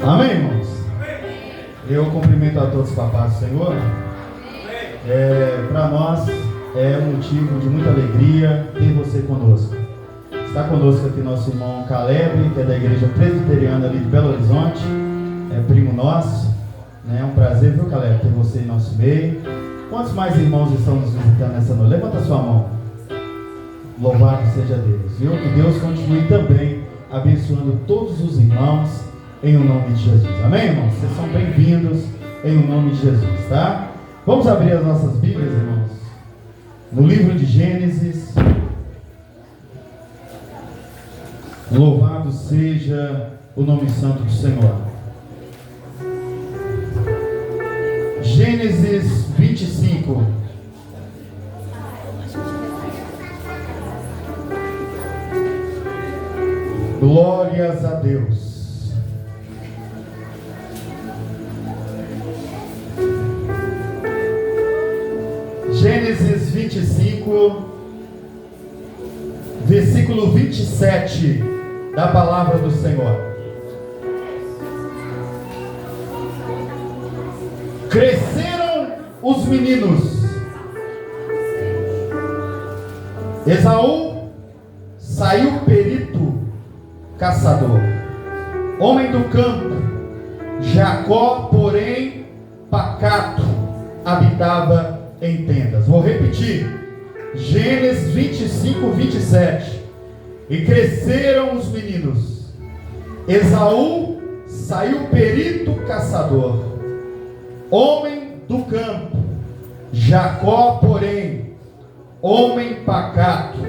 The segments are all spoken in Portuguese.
Amém, irmãos? Eu cumprimento a todos com a paz do Senhor. Para nós é um motivo de muita alegria ter você conosco. Está conosco aqui nosso irmão Caleb, que é da Igreja Presbiteriana ali de Belo Horizonte, é primo nosso. É um prazer, viu, Caleb, ter você em nosso meio. Quantos mais irmãos estão nos visitando nessa noite? Levanta a sua mão. Louvado seja Deus, viu? Que Deus continue também abençoando todos os irmãos em o nome de Jesus. Amém, irmãos? Vocês são bem-vindos em o nome de Jesus, tá? Vamos abrir as nossas Bíblias, irmãos, no livro de Gênesis. Louvado seja o nome santo do Senhor. Gênesis 25. Glórias a Deus. Gênesis 25, versículo 27 da palavra do Senhor. Cresceram os meninos. Esaú saiu perito, caçador, homem do campo. Jacó, porém, pacato, habitava em tendas. Vou repetir. Gênesis 25, 27. E cresceram os meninos. Esaú saiu perito, caçador, homem do campo. Jacó, porém, homem pacato,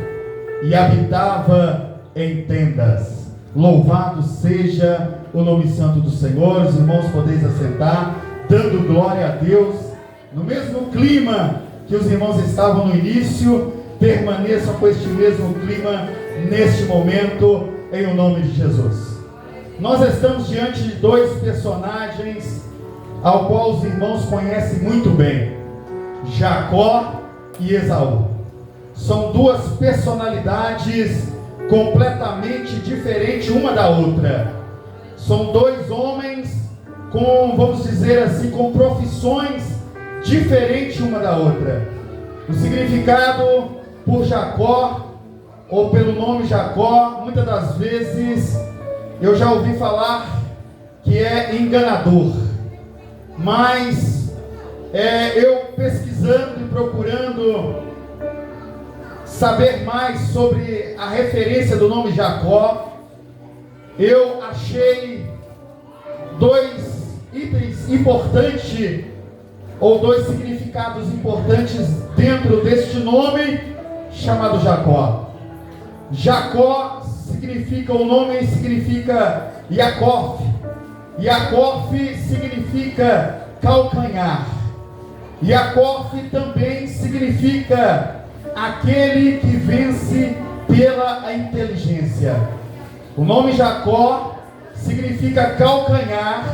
e habitava em tendas. Louvado seja o nome santo do Senhor. Os irmãos podeis assentar, dando glória a Deus. No mesmo clima que os irmãos estavam no início, permaneçam com este mesmo clima neste momento, em o nome de Jesus. Nós estamos diante de dois personagens ao qual os irmãos conhecem muito bem: Jacó e Esaú. São duas personalidades completamente diferentes uma da outra. São dois homens com, vamos dizer assim, com profissões diferentes uma da outra. O significado por Jacó, ou pelo nome Jacó, muitas das vezes eu já ouvi falar que é enganador. Mas eu pesquisando e procurando saber mais sobre a referência do nome Jacó, eu achei dois itens importantes, ou dois significados importantes dentro deste nome chamado Jacó. Jacó significa, o nome significa Yaakov. Yaakov significa calcanhar. Yaakov também significa aquele que vence pela inteligência. O nome Jacó significa calcanhar.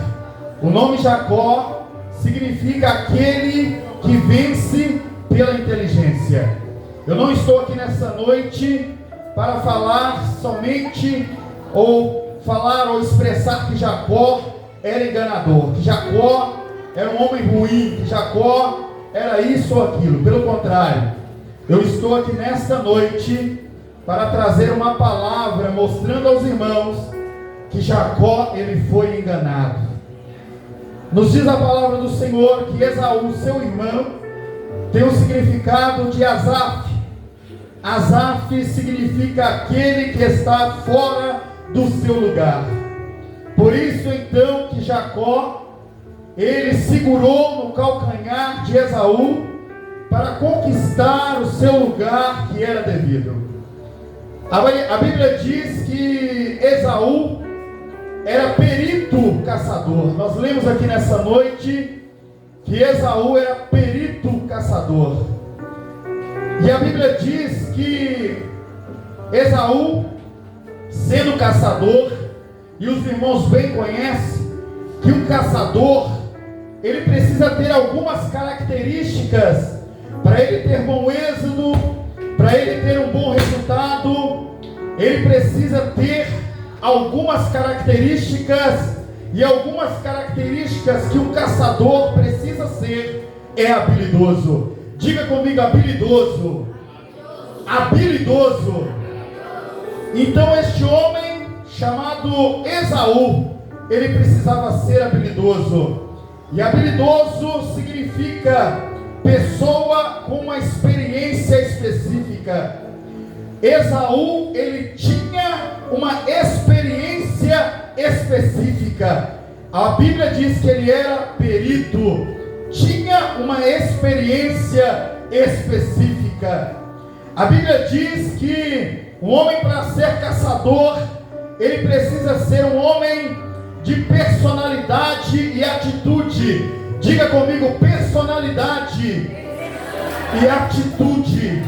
O nome Jacó significa aquele que vence pela inteligência. Eu não estou aqui nessa noite para falar somente, ou falar ou expressar que Jacó era enganador, que Jacó era um homem ruim, que Jacó era isso ou aquilo. Pelo contrário, eu estou aqui nesta noite para trazer uma palavra mostrando aos irmãos que Jacó, ele foi enganado. Nos diz a palavra do Senhor que Esaú, seu irmão, tem o significado de Asaf. Asaf significa aquele que está fora do seu lugar. Por isso então que Jacó, ele segurou no calcanhar de Esaú para conquistar o seu lugar que era devido. A Bíblia diz que Esaú era perito caçador. Nós lemos aqui nessa noite que Esaú era perito caçador. E a Bíblia diz que Esaú, sendo caçador, e os irmãos bem conhecem que um caçador, ele precisa ter algumas características para ele ter bom êxito, para ele ter um bom resultado. Ele precisa ter algumas características E algumas características que um caçador precisa ser é habilidoso. Diga comigo, habilidoso. Habilidoso. Então este homem chamado Esaú, ele precisava ser habilidoso. E habilidoso significa pessoa com uma experiência específica. Esaú, ele tinha uma experiência específica. A Bíblia diz que ele era perito, tinha uma experiência específica. A Bíblia diz que um homem, para ser caçador, ele precisa ser um homem de personalidade e atitude. Diga comigo, personalidade e atitude.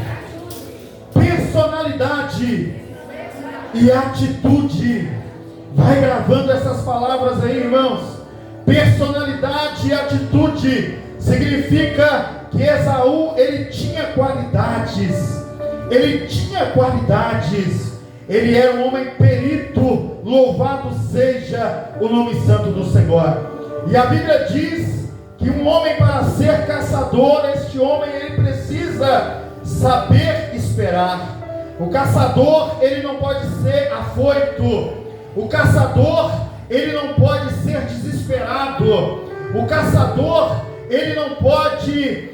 Personalidade e atitude. Vai gravando essas palavras aí, irmãos. Personalidade e atitude significa que Esaú, ele tinha qualidades. Ele tinha qualidades. Ele era um homem perito. Louvado seja o nome santo do Senhor. E a Bíblia diz que um homem, para ser caçador, este homem, ele precisa saber esperar. O caçador, ele não pode ser afoito. O caçador, ele não pode ser desesperado. O caçador, ele não pode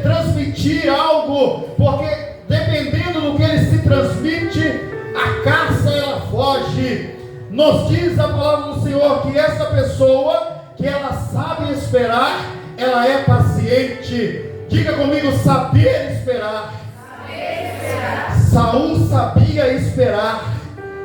transmitir algo, porque dependendo do que ele se transmite, a caça ela foge. Nos diz a palavra do Senhor que essa pessoa, que ela sabe esperar, ela é paciente. Diga comigo, saber esperar. Saul sabia esperar.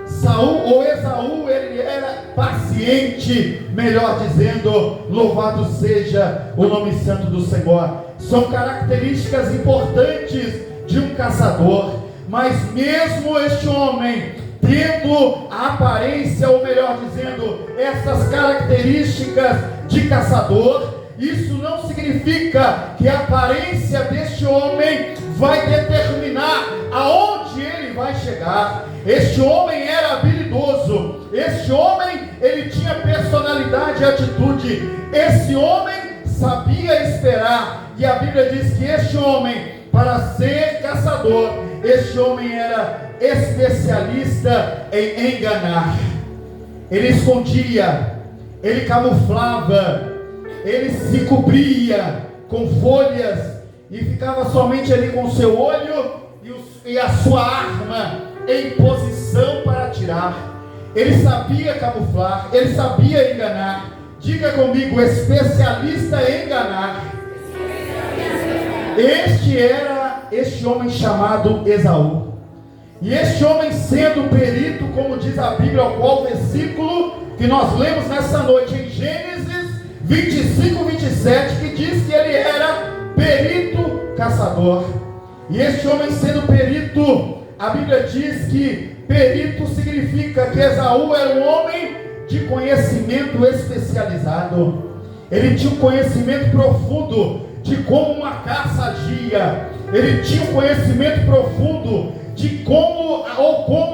Saul, ou Esaú, ele era paciente, melhor dizendo. Louvado seja o nome santo do Senhor. São características importantes de um caçador. Mas mesmo este homem tendo a aparência, ou melhor dizendo, essas características de caçador, isso não significa que a aparência deste homem vai determinar aonde ele vai chegar. Este homem era habilidoso. Este homem, ele tinha personalidade e atitude. Esse homem sabia esperar. E a Bíblia diz que este homem, para ser caçador, este homem era especialista em enganar. Ele escondia, ele camuflava, ele se cobria com folhas e ficava somente ali com o seu olho e a sua arma em posição para atirar. Ele sabia camuflar, ele sabia enganar. Diga comigo, especialista em enganar. Este era este homem chamado Esaú. E este homem, sendo perito, como diz a Bíblia, ao qual versículo que nós lemos nessa noite em Gênesis 25, 27, que diz que ele era perito caçador. E este homem, sendo perito, a Bíblia diz que perito significa que Esaú era um homem de conhecimento especializado. Ele tinha um conhecimento profundo de como uma caça agia. Ele tinha um conhecimento profundo de como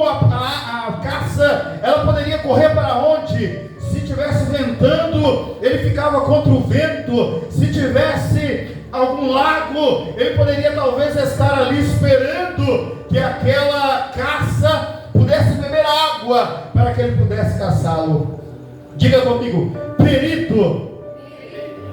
a caça ela poderia correr para onde. Se tivesse ventando, ele ficava contra o vento. Se tivesse algum lago, ele poderia talvez estar ali esperando que aquela caça pudesse beber água para que ele pudesse caçá-lo. Diga comigo, perito.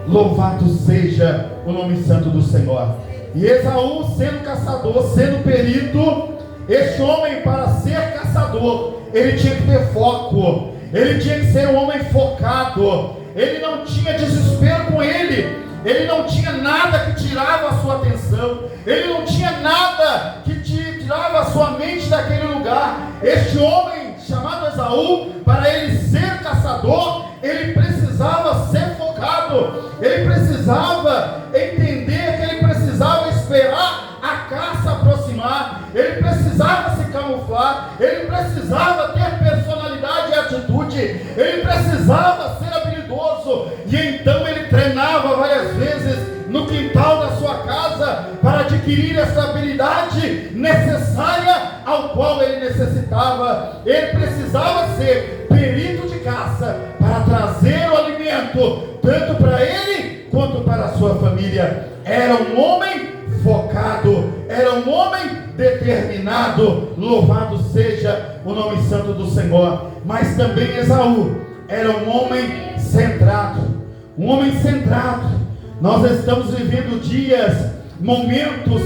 Louvado seja o nome santo do Senhor. E Esaú, sendo caçador, sendo perito, este homem, para ser caçador, ele tinha que ter foco. Ele tinha que ser um homem focado. Ele não tinha desespero com ele. Ele não tinha nada que tirava a sua atenção. Ele não tinha nada que tirava a sua mente daquele lugar. Este homem chamado Esaú, para ele ser caçador, ele precisava ser focado. Ele precisava entender que ele precisava esperar a caça aproximar. Ele precisava se camuflar. Ele precisava ter personalidade e atitude. Ele precisava ser habilidoso. E então ele treinava várias vezes no quintal da sua casa para adquirir essa habilidade necessária ao qual ele necessitava. Ele precisava ser perito de caça para trazer o alimento, tanto para ele quanto para a sua família. Era um homem focado, era um homem determinado. Louvado seja o nome santo do Senhor. Mas também Esaú era um homem centrado, um homem centrado. Nós estamos vivendo dias, momentos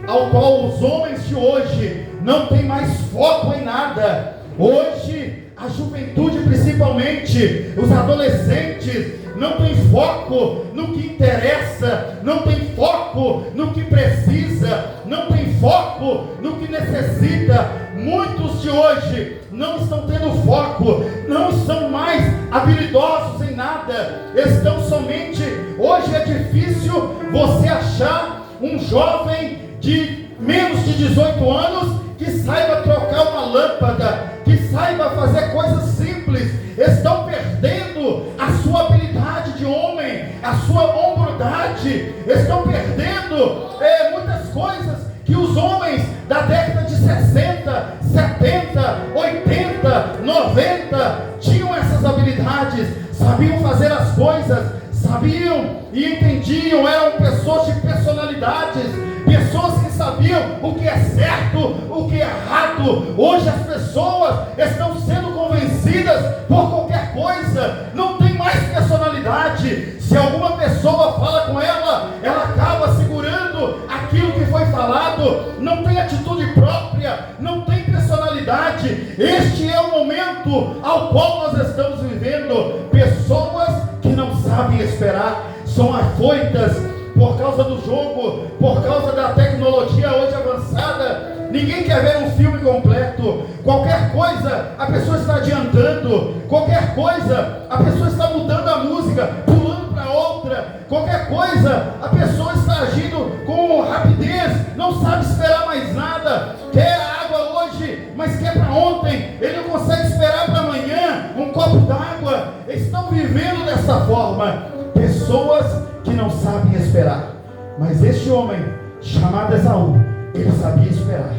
ao qual os homens de hoje não têm mais foco em nada. Hoje a juventude, principalmente os adolescentes, não tem foco no que interessa, não tem foco no que precisa, não tem foco no que necessita. Muitos de hoje não estão tendo foco, não são mais habilidosos em nada, estão somente, hoje é difícil você achar um jovem de menos de 18 anos que saiba trocar uma lâmpada, que saiba fazer coisas simples. Estão perdendo a sua habilidade de homem, a sua hombridade, estão perdendo muitas coisas que os homens da década de 60, 70, 80, 90 tinham essas habilidades, sabiam fazer as coisas, sabiam e entendiam, eram pessoas de personalidades, pessoas que sabiam o que é certo, o que é errado. Hoje as pessoas estão sendo convencidas por qualquer coisa, não tem mais personalidade. Se alguma pessoa fala com ela, ela acaba segurando aquilo que foi falado, não tem atitude própria, não tem personalidade. Este é o momento ao qual nós estamos vivendo. Pessoas que não sabem esperar, são afoitas por causa do jogo, por causa da tecnologia hoje avançada. Ninguém quer ver um filme completo. Qualquer coisa a pessoa está adiantando, qualquer coisa a pessoa está mudando a música, pulando para outra, qualquer coisa a pessoa está agindo com rapidez, não sabe esperar mais nada, quer água hoje, mas quer para ontem, ele não consegue esperar para amanhã um copo d'água. Estão vivendo dessa forma, pessoas que não sabem esperar. Mas este homem chamado Esaú, ele sabia esperar,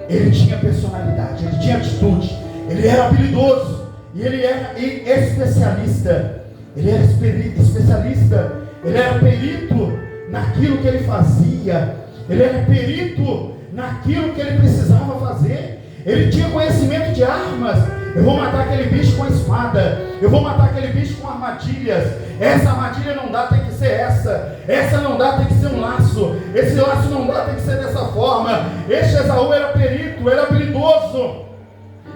ele tinha personalidade, ele tinha atitude, ele era habilidoso, e ele era especialista, ele era especialista, ele era perito naquilo que ele fazia, ele era perito naquilo que ele precisava fazer. Ele tinha conhecimento de armas. Eu vou matar aquele bicho com a espada, eu vou matar aquele bicho com armadilhas. Essa armadilha não dá, tem que ser essa não dá, tem que ser um laço, esse laço não dá, tem que ser dessa forma. Este Esaú era perito, era habilidoso,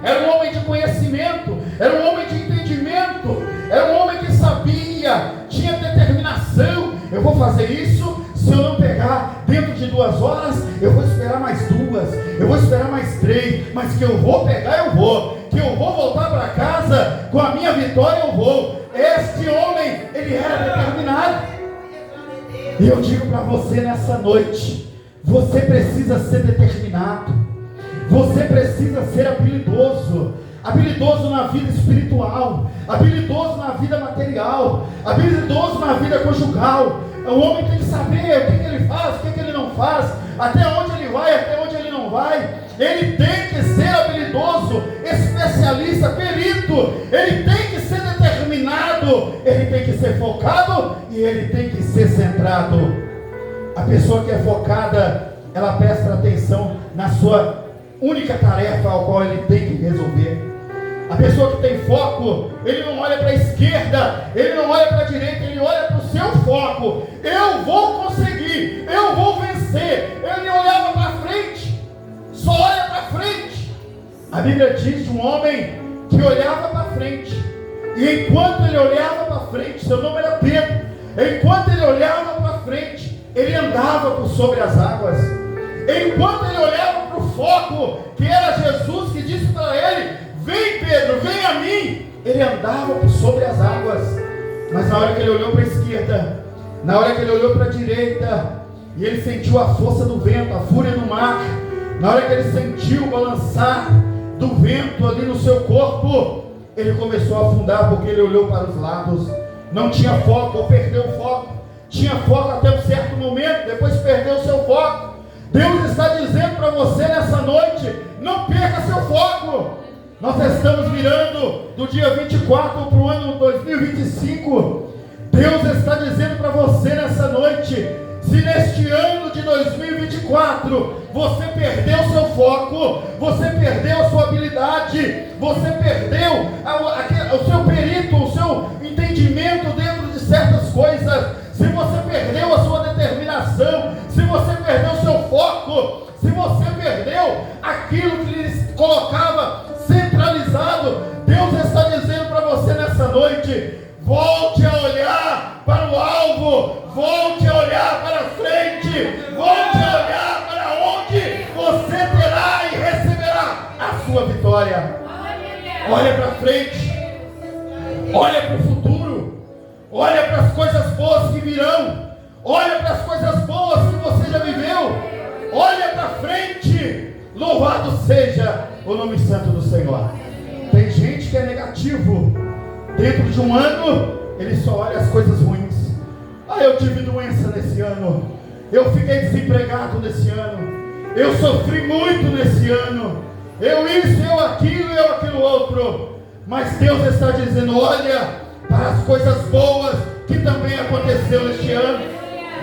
era um homem de conhecimento, era um homem de entendimento, era um homem que sabia, tinha determinação. Eu vou fazer isso, se eu não pegar dentro de 2 horas, eu vou esperar mais 2, eu vou esperar mais 3, mas que eu vou pegar, eu vou, que eu vou voltar para casa com a minha vitória, eu vou. Este homem, ele era determinado. E eu digo para você nessa noite, você precisa ser determinado, você precisa ser habilidoso, habilidoso na vida espiritual, habilidoso na vida material, habilidoso na vida conjugal. O homem tem que saber o que ele faz, o que ele não faz, até onde ele vai, até onde ele não vai. Ele tem que ser habilidoso, especialista, perito, ele tem que ser determinado, ele tem que ser focado e ele tem que ser centrado. A pessoa que é focada, ela presta atenção na sua única tarefa ao qual ele tem que resolver. A pessoa que tem foco, ele não olha para a esquerda, ele não olha para a direita, ele olha para o seu foco. Eu vou conseguir, eu vou vencer. Ele olhava para frente, só olha para frente. A Bíblia diz de um homem que olhava para frente, e enquanto ele olhava para frente, seu nome era Pedro, enquanto ele olhava para frente, ele andava por sobre as águas. Enquanto ele olhava para o foco, que era Jesus, que disse para ele: vem Pedro, vem a mim, ele andava por sobre as águas. Mas na hora que ele olhou para a esquerda, na hora que ele olhou para a direita, e ele sentiu a força do vento, a fúria do mar, na hora que ele sentiu o balançar do vento ali no seu corpo, ele começou a afundar, porque ele olhou para os lados, não tinha foco, ou perdeu o foco. Tinha foco até um certo momento, depois perdeu o seu foco. Deus está dizendo para você nessa noite: não perca seu foco, Nós estamos virando do dia 24 para o ano 2025. Deus está dizendo para você nessa noite: se neste ano de 2024 você perdeu o seu foco, você perdeu a sua habilidade, você perdeu o seu perito, o seu entendimento dentro de certas coisas, se você perdeu a sua determinação, se você perdeu o seu foco, se você perdeu aquilo que lhe colocava centralizado, Deus está dizendo para você nessa noite: volte a olhar para o alvo, volte a olhar para frente, volte a olhar para onde você terá e receberá a sua vitória. Olha para frente, olha para o futuro, olha para as coisas boas que virão, olha para as coisas boas que você já viveu, olha para frente. Louvado seja o nome santo do Senhor. Tem gente que é negativo. Dentro de um ano, ele só olha as coisas ruins. Eu tive doença nesse ano, eu fiquei desempregado nesse ano, eu sofri muito nesse ano, eu isso, eu aquilo outro. Mas Deus está dizendo: olha para as coisas boas que também aconteceu neste ano.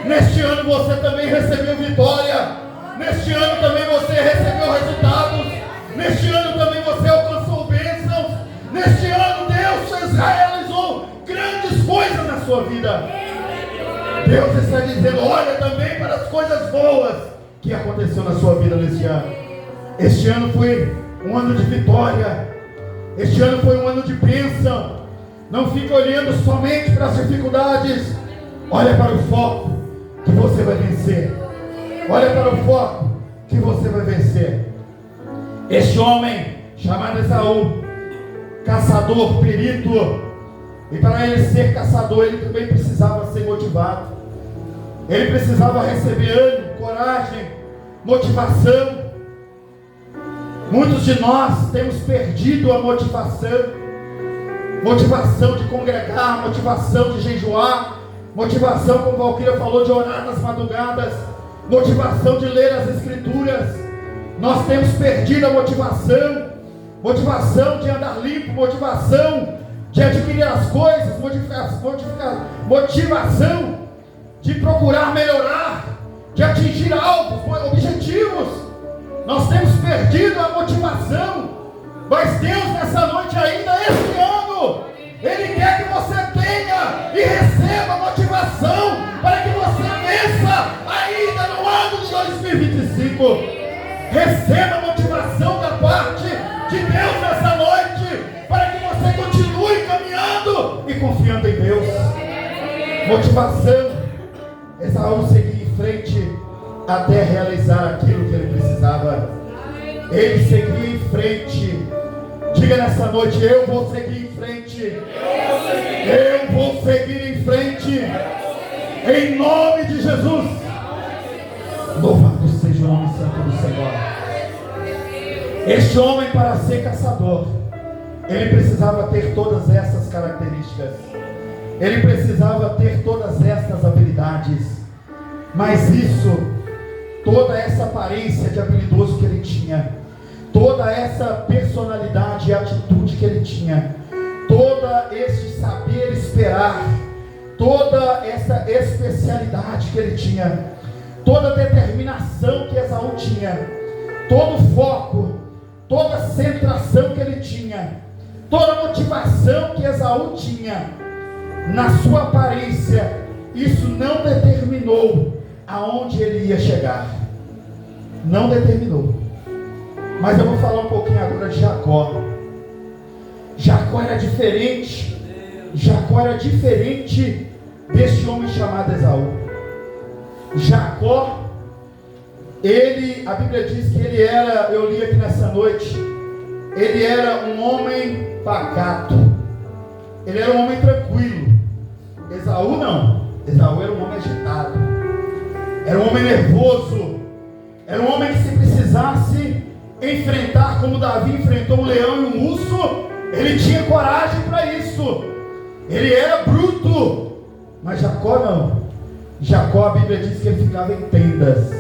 Neste ano você também recebeu vitória, neste ano também você recebeu resultados, neste ano também você alcançou bênçãos, neste ano Deus realizou grandes coisas na sua vida. Deus está dizendo: olha também para as coisas boas que aconteceu na sua vida neste ano. Este ano foi um ano de vitória, este ano foi um ano de bênção. Não fique olhando somente para as dificuldades, olha para o foco que você vai vencer, olha para o foco que você vai vencer. Este homem chamado Esaú, caçador, perito, e para ele ser caçador, ele também precisava ser motivado. Ele precisava receber ânimo, coragem, motivação. Muitos de nós temos perdido a motivação. Motivação de congregar, motivação de jejuar, motivação, como Valquíria falou, de orar nas madrugadas, motivação de ler as Escrituras. Nós temos perdido a motivação. Motivação de andar limpo, motivação de adquirir as coisas, motivação de procurar melhorar, de atingir alvos, objetivos. Nós temos perdido a motivação. Mas Deus nessa noite ainda, este ano, Ele quer que você tenha e receba motivação para que você vença ainda no ano de 2025. Receba motivação da parte de Deus nessa noite, para que você continue caminhando e confiando em Deus. Motivação. Esaú seguia em frente até realizar aquilo que ele precisava. Ele seguia em frente. Diga nessa noite: eu vou seguir em frente. Eu vou seguir em frente. Em nome de Jesus. Louvado seja o nome santo do Senhor. Este homem, para ser caçador, ele precisava ter todas essas características. Ele precisava ter todas essas habilidades. Mas isso, toda essa aparência de habilidoso que ele tinha, toda essa personalidade e atitude que ele tinha, todo esse saber esperar, toda essa especialidade que ele tinha, toda a determinação que Esaú tinha, todo o foco, toda a centração que ele tinha, toda a motivação que Esaú tinha na sua aparência, isso não determinou aonde ele ia chegar. Não determinou. Mas eu vou falar um pouquinho agora de Jacó. Jacó era diferente. Jacó era diferente deste homem chamado Esaú. Jacó, a Bíblia diz que ele era, eu li aqui nessa noite, ele era um homem pacato. Ele era um homem tranquilo. Esaú não. Esaú era um homem agitado. Era um homem nervoso. Era um homem que, se precisasse enfrentar, como Davi enfrentou um leão e um urso, ele tinha coragem para isso. Ele era bruto. Mas Jacó não. Jacó, a Bíblia diz que ele ficava em tendas.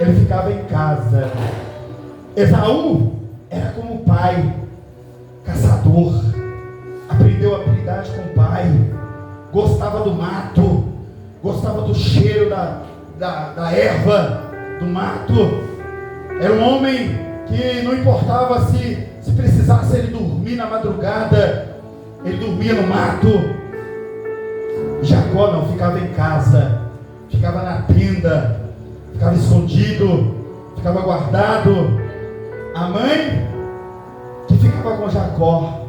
Ele ficava em casa. Esaú era como o pai. intimidade com o pai, gostava do mato, gostava do cheiro da erva, do mato. Era um homem que não importava se precisasse ele dormir na madrugada, ele dormia no mato. Jacó não ficava em casa, ficava na tenda, ficava escondido, ficava guardado. A mãe que ficava com Jacó,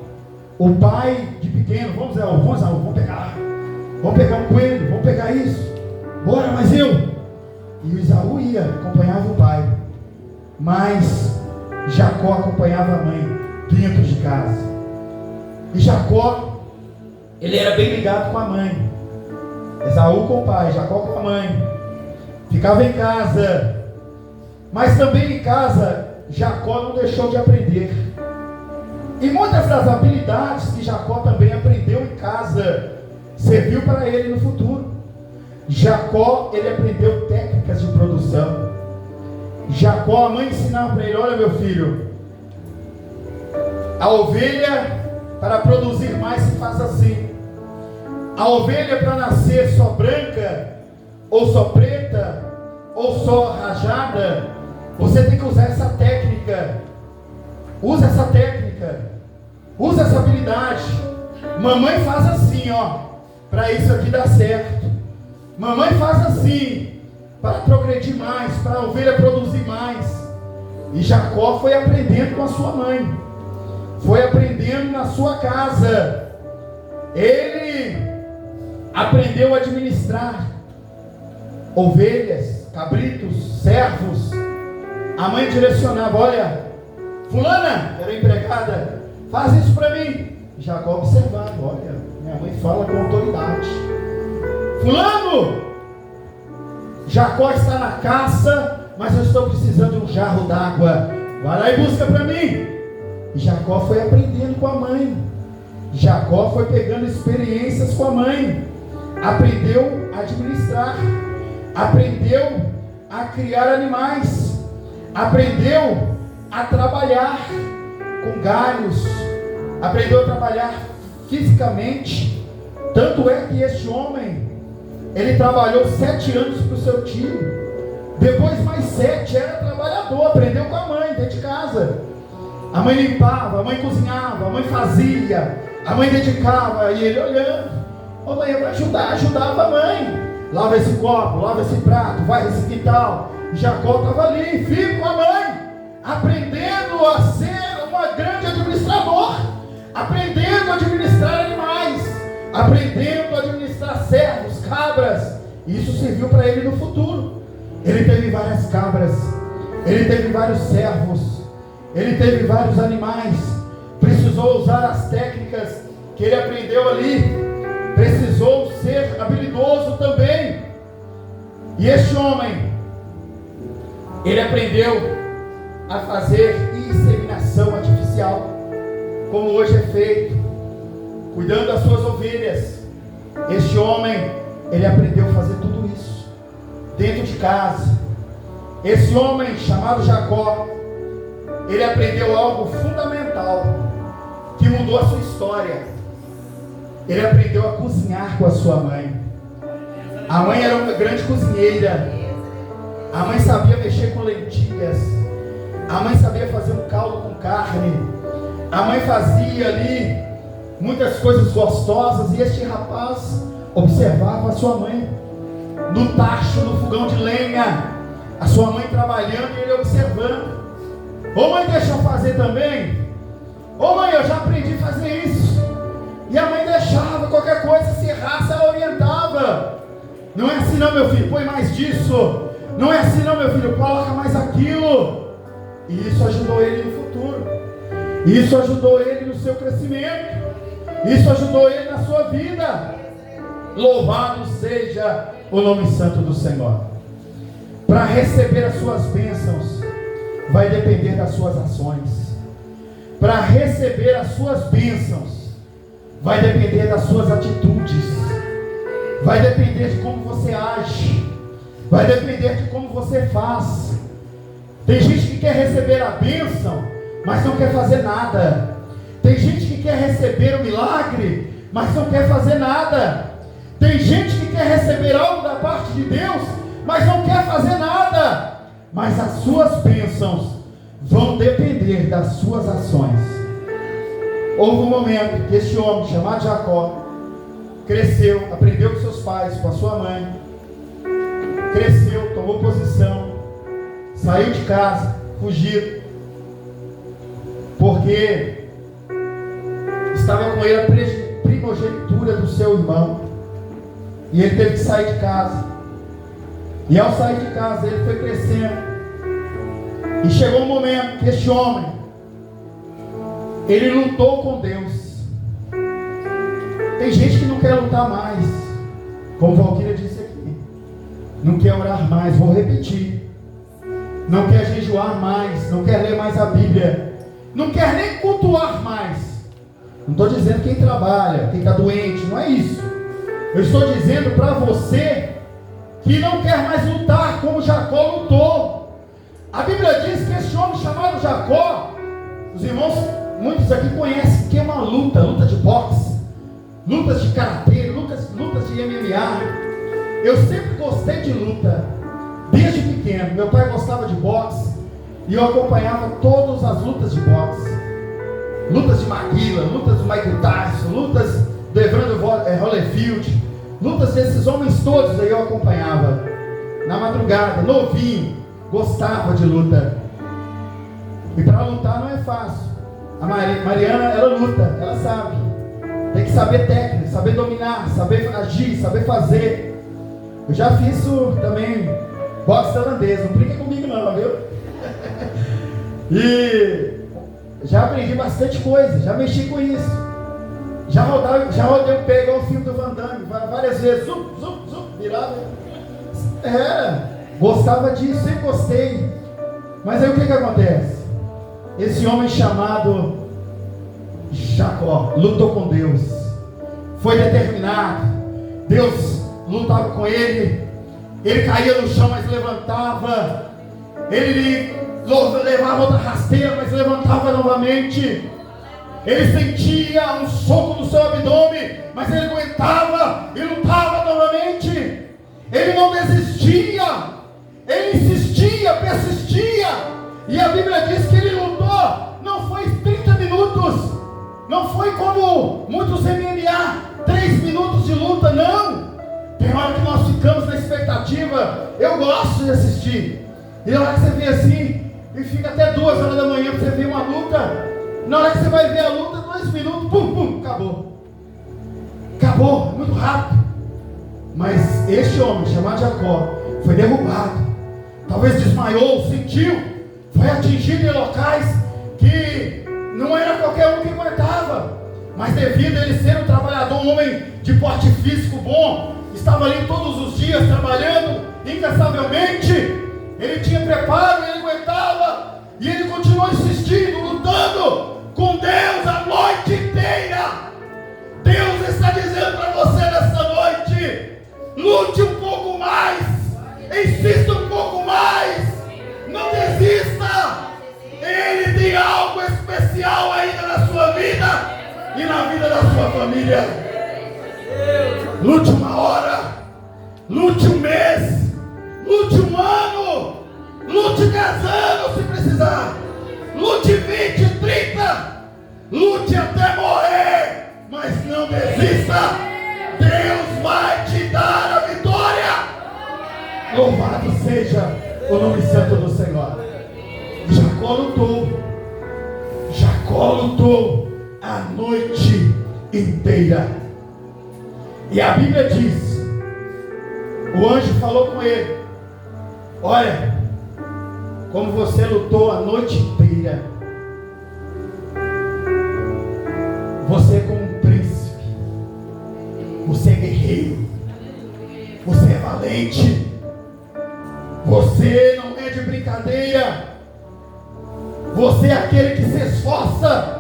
o pai de pequeno, vamos pegar um coelho, vamos pegar isso, bora, mas eu. E o Esaú ia, acompanhava o pai, mas Jacó acompanhava a mãe dentro de casa. E Jacó, ele era bem ligado com a mãe. Esaú com o pai, Jacó com a mãe. Ficava em casa, mas também em casa Jacó não deixou de aprender. E muitas das habilidades que Jacó também aprendeu em casa serviu para ele no futuro. Jacó, ele aprendeu técnicas de produção. Jacó, a mãe ensinava para ele: olha meu filho, a ovelha para produzir mais se faz assim. A ovelha para nascer só branca, ou só preta, ou só rajada, você tem que usar essa técnica. Usa essa técnica, usa essa habilidade. Mamãe faz assim, ó, para isso aqui dar certo. Mamãe faz assim, para progredir mais, para a ovelha produzir mais. E Jacó foi aprendendo com a sua mãe, foi aprendendo na sua casa. Ele aprendeu a administrar ovelhas, cabritos, servos. A mãe direcionava: olha, fulana, era empregada, faz isso para mim. Jacó observava: olha, minha mãe fala com autoridade. Fulano, Jacó está na caça, mas eu estou precisando de um jarro d'água, vai lá e busca para mim. E Jacó foi aprendendo com a mãe. Jacó foi pegando experiências com a mãe, aprendeu a administrar, aprendeu a criar animais, aprendeu a trabalhar com galhos, aprendeu a trabalhar fisicamente. Tanto é que este homem, ele trabalhou 7 anos para o seu tio, depois mais 7, era trabalhador, aprendeu com a mãe dentro de casa. A mãe limpava, a mãe cozinhava, a mãe fazia, a mãe dedicava, e ele olhando: ô mãe, eu vou ajudar, ajudava a mãe. Lava esse copo, lava esse prato, vai esse quintal. E Jacó estava ali, filho com a mãe, aprendendo a ser um grande administrador, aprendendo a administrar animais, aprendendo a administrar servos, cabras. Isso serviu para ele no futuro. Ele teve várias cabras, ele teve vários servos, ele teve vários animais. Precisou usar as técnicas que ele aprendeu ali, precisou ser habilidoso também. E este homem, ele aprendeu a fazer inseminação artificial, como hoje é feito, cuidando das suas ovelhas. Este homem, ele aprendeu a fazer tudo isso dentro de casa. Esse homem chamado Jacó, ele aprendeu algo fundamental que mudou a sua história. Ele aprendeu a cozinhar com a sua mãe. A mãe era uma grande cozinheira. A mãe sabia mexer com lentilhas. A mãe sabia fazer um caldo com carne. A mãe fazia ali muitas coisas gostosas. E este rapaz observava a sua mãe no tacho, no fogão de lenha. A sua mãe trabalhando e ele observando. Ô mãe, deixa eu fazer também. Ô mãe, eu já aprendi a fazer isso. E a mãe deixava, qualquer coisa, se errasse, ela orientava. Não é assim não, meu filho, põe mais disso. Não é assim não, meu filho, coloca mais aquilo. E isso ajudou ele no futuro. Isso ajudou ele no seu crescimento. Isso ajudou ele na sua vida. Louvado seja o nome santo do Senhor. Para receber as suas bênçãos, vai depender das suas ações. Para receber as suas bênçãos, vai depender das suas atitudes. Vai depender de como você age. Vai depender de como você faz. Tem gente que quer receber a bênção, mas não quer fazer nada. Tem gente que quer receber o milagre, mas não quer fazer nada. Tem gente que quer receber algo da parte de Deus, mas não quer fazer nada. Mas as suas bênçãos vão depender das suas ações. Houve um momento que este homem, chamado Jacó, cresceu, aprendeu com seus pais, com a sua mãe, cresceu, tomou posição, saiu de casa, fugiu, porque estava com ele a primogenitura do seu irmão, e ele teve que sair de casa. E ao sair de casa, ele foi crescendo, e chegou um momento que este homem, ele lutou com Deus. Tem gente que não quer lutar mais, como Valquíria disse aqui, não quer orar mais, vou repetir, não quer jejuar mais, não quer ler mais a Bíblia, não quer nem cultuar mais. Não estou dizendo quem trabalha, quem está doente, não é isso. Eu estou dizendo para você que não quer mais lutar como Jacó lutou. A Bíblia diz que esse homem chamado Jacó, os irmãos, muitos aqui conhecem que é uma luta de boxe, lutas de karatê, lutas de MMA. Eu sempre gostei de luta, desde pequeno. Meu pai gostava de boxe, e eu acompanhava todas as lutas de boxe. Lutas de Maguila, lutas do Michael Tyson, lutas do Evander Holyfield, lutas desses homens todos aí eu acompanhava. Na madrugada, novinho, gostava de luta. E para lutar não é fácil. A Mariana, ela luta, ela sabe. Tem que saber técnica, saber dominar, saber agir, saber fazer. Eu já fiz isso também, boxe tailandês, não brinca comigo não, viu? E já aprendi bastante coisa, já mexi com isso. Já rodei o pé igual o filme do Van Damme, várias vezes, virava. Gostava disso, sempre gostei. Mas aí o que acontece? Esse homem chamado Jacó lutou com Deus, foi determinado. Deus lutava com ele, ele caía no chão, mas levantava, ele levava outra rasteira, mas levantava novamente. Ele sentia um soco no seu abdômen, mas ele aguentava e lutava novamente. Ele não desistia, ele insistia, persistia. E a Bíblia diz que ele lutou, não foi 30 minutos, não foi como muitos MMA, 3 minutos de luta, não. Tem hora que nós ficamos na expectativa. Eu gosto de assistir, e na hora que você vê assim, e fica até 2 horas da manhã para você ver uma luta. Na hora que você vai ver a luta, 2 minutos, pum, acabou, muito rápido. Mas este homem, chamado Jacó, foi derrubado, talvez desmaiou, sentiu, foi atingido em locais que não era qualquer um que aguentava. Mas devido a ele ser um trabalhador, um homem de porte físico bom, estava ali todos os dias trabalhando incansavelmente, ele tinha preparo, ele aguentava, e ele continuou insistindo, lutando com Deus a noite inteira. Deus está dizendo para você nessa noite: lute um pouco mais, insista um pouco mais, não desista. Ele tem algo especial ainda na sua vida e na vida da sua família. Lute 1 hora, lute 1 mês, lute 1 ano, lute 10 anos se precisar, lute 20, 30, lute até morrer, mas não desista. Deus vai te dar a vitória. Louvado seja o nome santo do Senhor. Jacó lutou a noite inteira. E a Bíblia diz, o anjo falou com ele: olha, como você lutou a noite inteira, você é como um príncipe, você é guerreiro, você é valente, você não é de brincadeira, você é aquele que se esforça.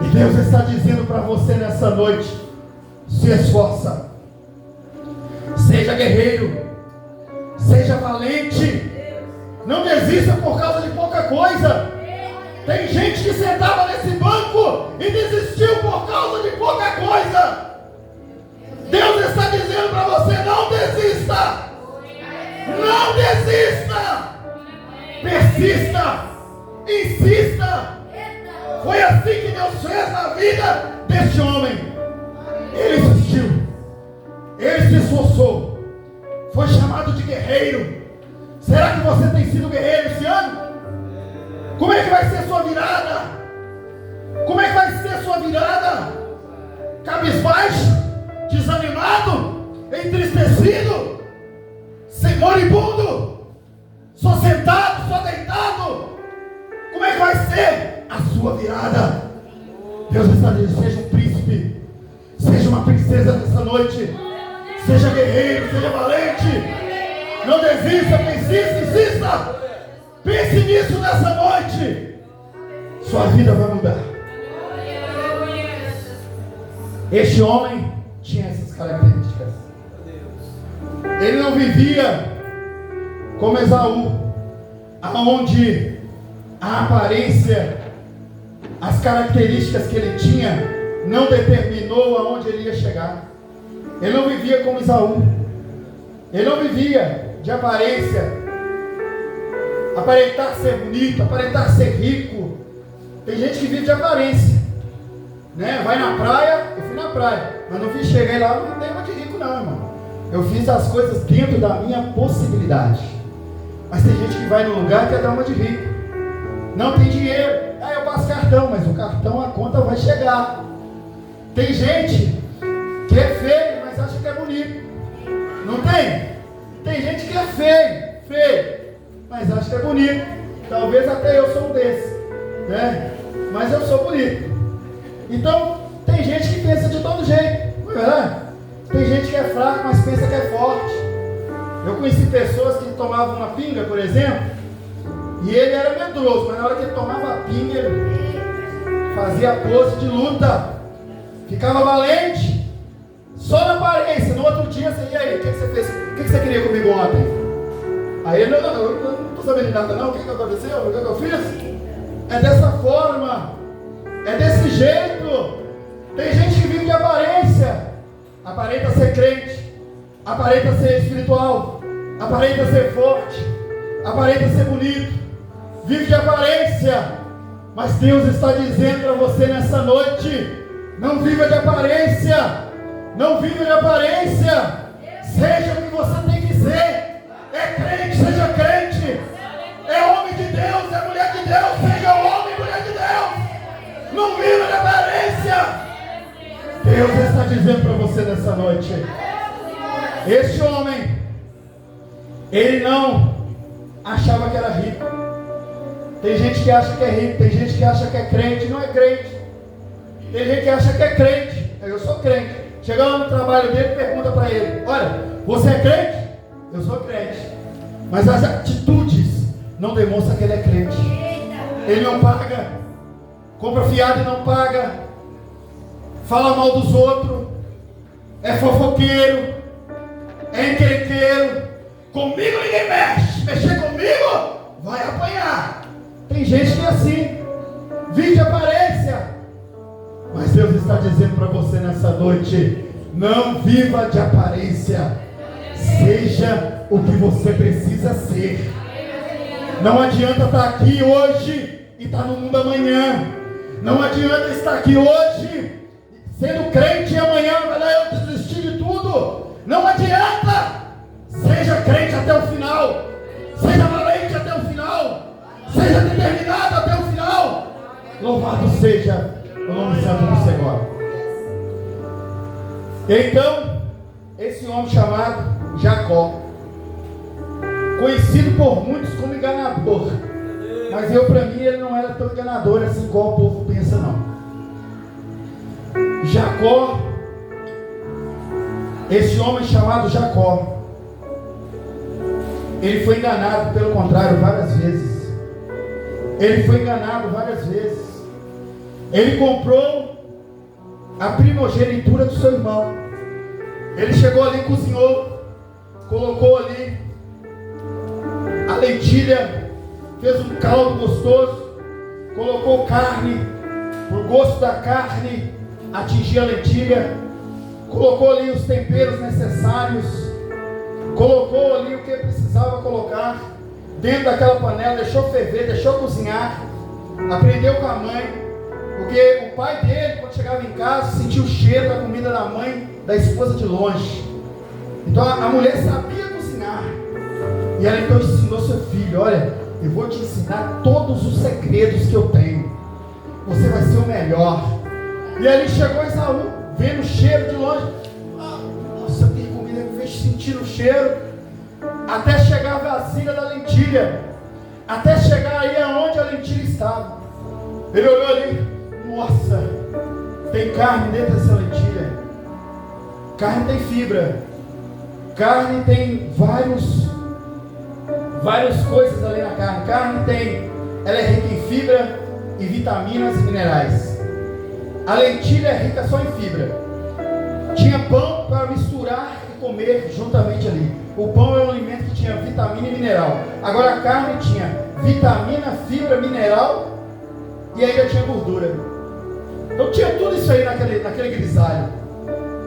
E Deus está dizendo para você nessa noite: se esforça, seja guerreiro, seja valente, não desista por causa de pouca coisa. Tem gente que sentava nesse banco tudo e desistiu por causa de pouca coisa. Deus está dizendo para você: não desista. Não desista. Persista. Insista. Foi assim que Deus fez na vida deste homem. Ele insistiu. Ele se esforçou. Foi chamado de guerreiro. Será que você tem sido guerreiro esse ano? Como é que vai ser sua virada? Como é que vai ser sua virada? Cabisbaixo? Desanimado? Entristecido? Moribundo? Só sentado? Só deitado? Como é que vai ser a sua virada? Deus está dizendo: seja um príncipe, seja uma princesa nessa noite, seja guerreiro, seja valente, não desista, persista, insista, pense nisso nessa noite, sua vida vai mudar. Este homem tinha essas características. Ele não vivia como Esaú, aonde a aparência, as características que ele tinha, não determinou aonde ele ia chegar. Ele não vivia como Esaú. Ele não vivia de aparência, aparentar ser bonito, aparentar ser rico. Tem gente que vive de aparência, né? Vai na praia, eu fui na praia, mas não fiz, cheguei lá, não tem uma de rico não, irmão. Eu fiz as coisas dentro da minha possibilidade. Mas tem gente que vai no lugar e quer dar uma de rico. Não tem dinheiro, aí eu passo cartão, mas o cartão, a conta vai chegar. Tem gente que é feio, mas acha que é bonito. Não tem? Tem gente que é feio, mas acha que é bonito. Talvez até eu sou um desses, né? Mas eu sou bonito. Então, tem gente que pensa de todo jeito, não é verdade? Tem gente que é fraco, mas pensa que é forte. Eu conheci pessoas que tomavam uma pinga, por exemplo, e ele era medroso, mas na hora que ele tomava a pinga, ele fazia pose de luta, ficava valente, só na aparência. No outro dia, você, e aí, o que você fez? O que você queria comigo ontem? Aí ele: eu não estou sabendo de nada não, o que aconteceu? O que eu fiz? É dessa forma, é desse jeito. Tem gente que vive de aparência, aparenta ser crente, aparenta ser espiritual, aparenta ser forte, aparenta ser bonito, vive de aparência. Mas Deus está dizendo para você nessa noite: não viva de aparência, não viva de aparência, seja o que você tem que ser. É crente, seja crente. É homem de Deus, é mulher de Deus, seja homem e mulher de Deus. Não viva de aparência. Deus está dizendo para você nessa noite: este homem, ele não achava que era rico. Tem gente que acha que é rico, tem gente que acha que é crente, não é crente. Tem gente que acha que é crente. Eu sou crente. Chega lá no trabalho dele e pergunta para ele: olha, você é crente? Eu sou crente. Mas as atitudes não demonstram que ele é crente. Ele não paga, compra fiado e não paga, fala mal dos outros, é fofoqueiro, é encrenqueiro. Comigo ninguém mexe. Mexer comigo vai apanhar. Tem gente que é assim, vive de aparência. Mas Deus está dizendo para você nessa noite: não viva de aparência, seja o que você precisa ser. Não adianta estar aqui hoje e estar no mundo amanhã. Não adianta estar aqui hoje sendo crente e amanhã eu desisti de tudo. Não adianta. Seja crente até o final, seja valente até o final, seja determinado até o final. Louvado seja o nome santo do Senhor. Então, esse homem chamado Jacó, conhecido por muitos como enganador, mas para mim ele não era tão enganador assim igual o povo pensa não. Jacó, esse homem chamado Jacó, ele foi enganado, pelo contrário, várias vezes. Ele foi enganado várias vezes. Ele comprou a primogenitura do seu irmão. Ele chegou ali, cozinhou, colocou ali a lentilha, fez um caldo gostoso, colocou carne, o gosto da carne atingia a lentilha, colocou ali os temperos necessários, colocou ali o que precisava colocar dentro daquela panela, deixou ferver, deixou cozinhar, aprendeu com a mãe, porque o pai dele, quando chegava em casa, sentia o cheiro da comida da mãe, da esposa de longe. Então a mulher sabia cozinhar, e ela então ensinou seu filho: olha, eu vou te ensinar todos os segredos que eu tenho, você vai ser o melhor. E ali chegou Esaú, vendo o cheiro de longe. Nossa, tem comida, me fez sentir o cheiro, até chegar a vasilha da lentilha, até chegar aí aonde a lentilha estava. Ele olhou ali: nossa, tem carne dentro dessa lentilha. Carne tem fibra, carne tem várias coisas ali na carne. Carne tem, ela é rica em fibra, em vitaminas e minerais. A lentilha é rica só em fibra. Tinha pão para misturar e comer juntamente ali. O pão é um alimento que tinha vitamina e mineral. Agora a carne tinha vitamina, fibra, mineral e ainda tinha gordura. Então tinha tudo isso aí naquele grisalho.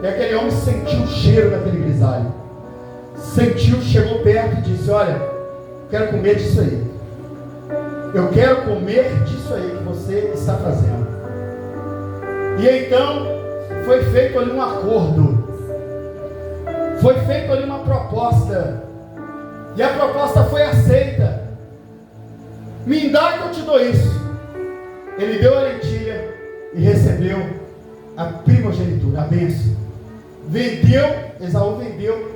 E aquele homem sentiu o cheiro daquele grisalho. Sentiu, chegou perto e disse: olha, eu quero comer disso aí. Eu quero comer disso aí que você está fazendo. E então foi feito ali um acordo, foi feita ali uma proposta, e a proposta foi aceita. Me dá que eu te dou isso. Ele deu a lentilha e recebeu a primogenitura, a bênção. Esaú vendeu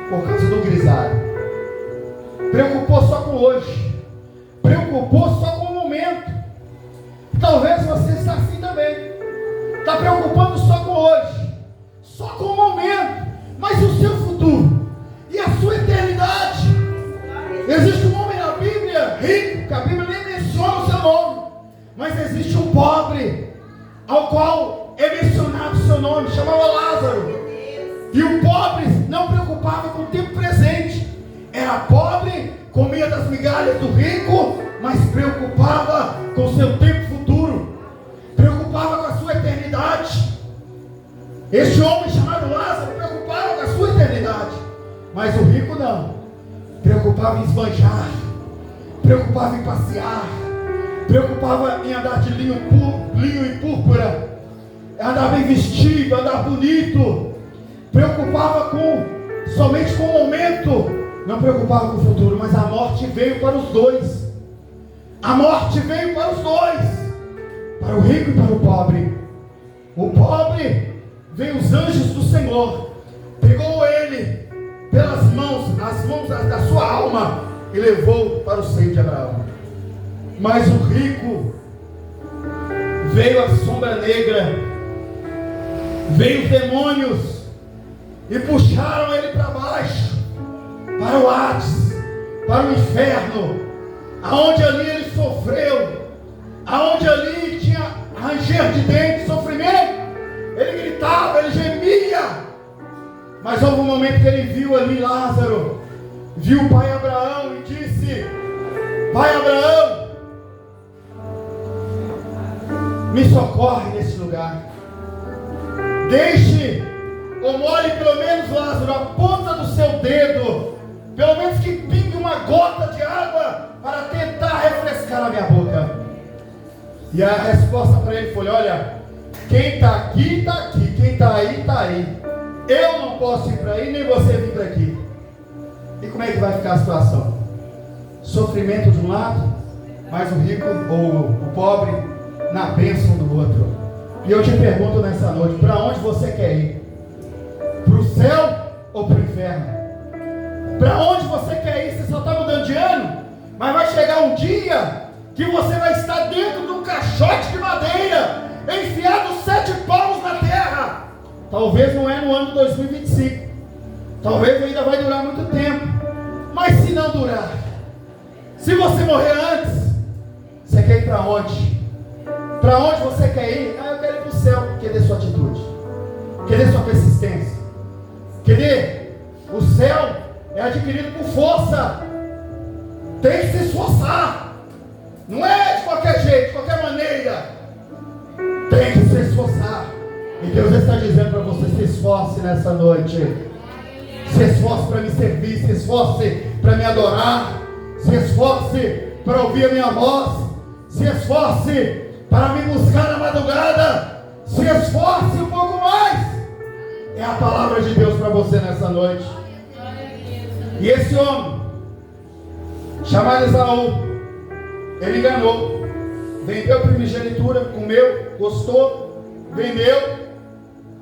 por causa do grisalho. Preocupou só com hoje, preocupou só com o momento. Talvez você está assim também, está preocupando só com hoje, só com o momento, mas o seu futuro e a sua eternidade. Existe um homem na Bíblia rico, que a Bíblia nem menciona o seu nome, mas existe um pobre ao qual é mencionado o seu nome, chamava Lázaro. E o pobre não preocupava com o tempo presente, era pobre, comia das migalhas do rico, mas preocupava com o seu tempo futuro, preocupava com a sua eternidade. Este homem chamado Lázaro preocupava com a sua eternidade, mas o rico não, preocupava em esbanjar, preocupava em passear, preocupava em andar de linho e púrpura, andar bem vestido, andar bonito, preocupava somente com o momento, não preocupava com o futuro. Mas a morte veio para os dois. A morte veio para os dois, para o rico e para o pobre. O pobre, veio os anjos do Senhor, pegou ele pelas mãos, as mãos da sua alma, e levou para o seio de Abraão. Mas o rico, veio a sombra negra, veio os demônios e puxaram ele para baixo, para o Hades, para o inferno, aonde ali ele sofreu, aonde ali tinha ranger de dentes, sofrimento. Ele gritava, ele gemia. Mas houve um momento que ele viu ali Lázaro, viu o pai Abraão e disse: pai Abraão, me socorre nesse lugar. Deixe, ou molhe pelo menos, Lázaro, a ponta do seu dedo, pelo menos que pingue uma gota de água, para tentar refrescar a minha boca. E a resposta para ele foi: olha, quem está aqui, está aqui. Quem está aí, está aí. Eu não posso ir para aí, nem você vir para aqui. E como é que vai ficar a situação? Sofrimento de um lado, mas o rico ou o pobre na bênção do outro. E eu te pergunto nessa noite: para onde você quer ir? Para o céu ou para o inferno? Para onde você quer ir? Você só está mudando de ano, mas vai chegar um dia que você vai estar dentro de um caixote de madeira, enfiado 7 palmos na terra. Talvez não é no ano de 2025, talvez ainda vai durar muito tempo. Mas se não durar, se você morrer antes, você quer ir para onde? Para onde você quer ir? Eu quero ir para o céu. Cadê sua atitude? Cadê sua persistência? Cadê? O céu é adquirido por força. Tem que se esforçar. Não é de qualquer jeito, de qualquer maneira. está dizendo para você: se esforce nessa noite. Se esforce para me servir, se esforce para me adorar, se esforce para ouvir a minha voz, se esforce para me buscar na madrugada, se esforce um pouco mais. É a palavra de Deus para você nessa noite. E esse homem, chamado Esaú, ele enganou, vendeu a primogenitura, comeu, gostou, vendeu,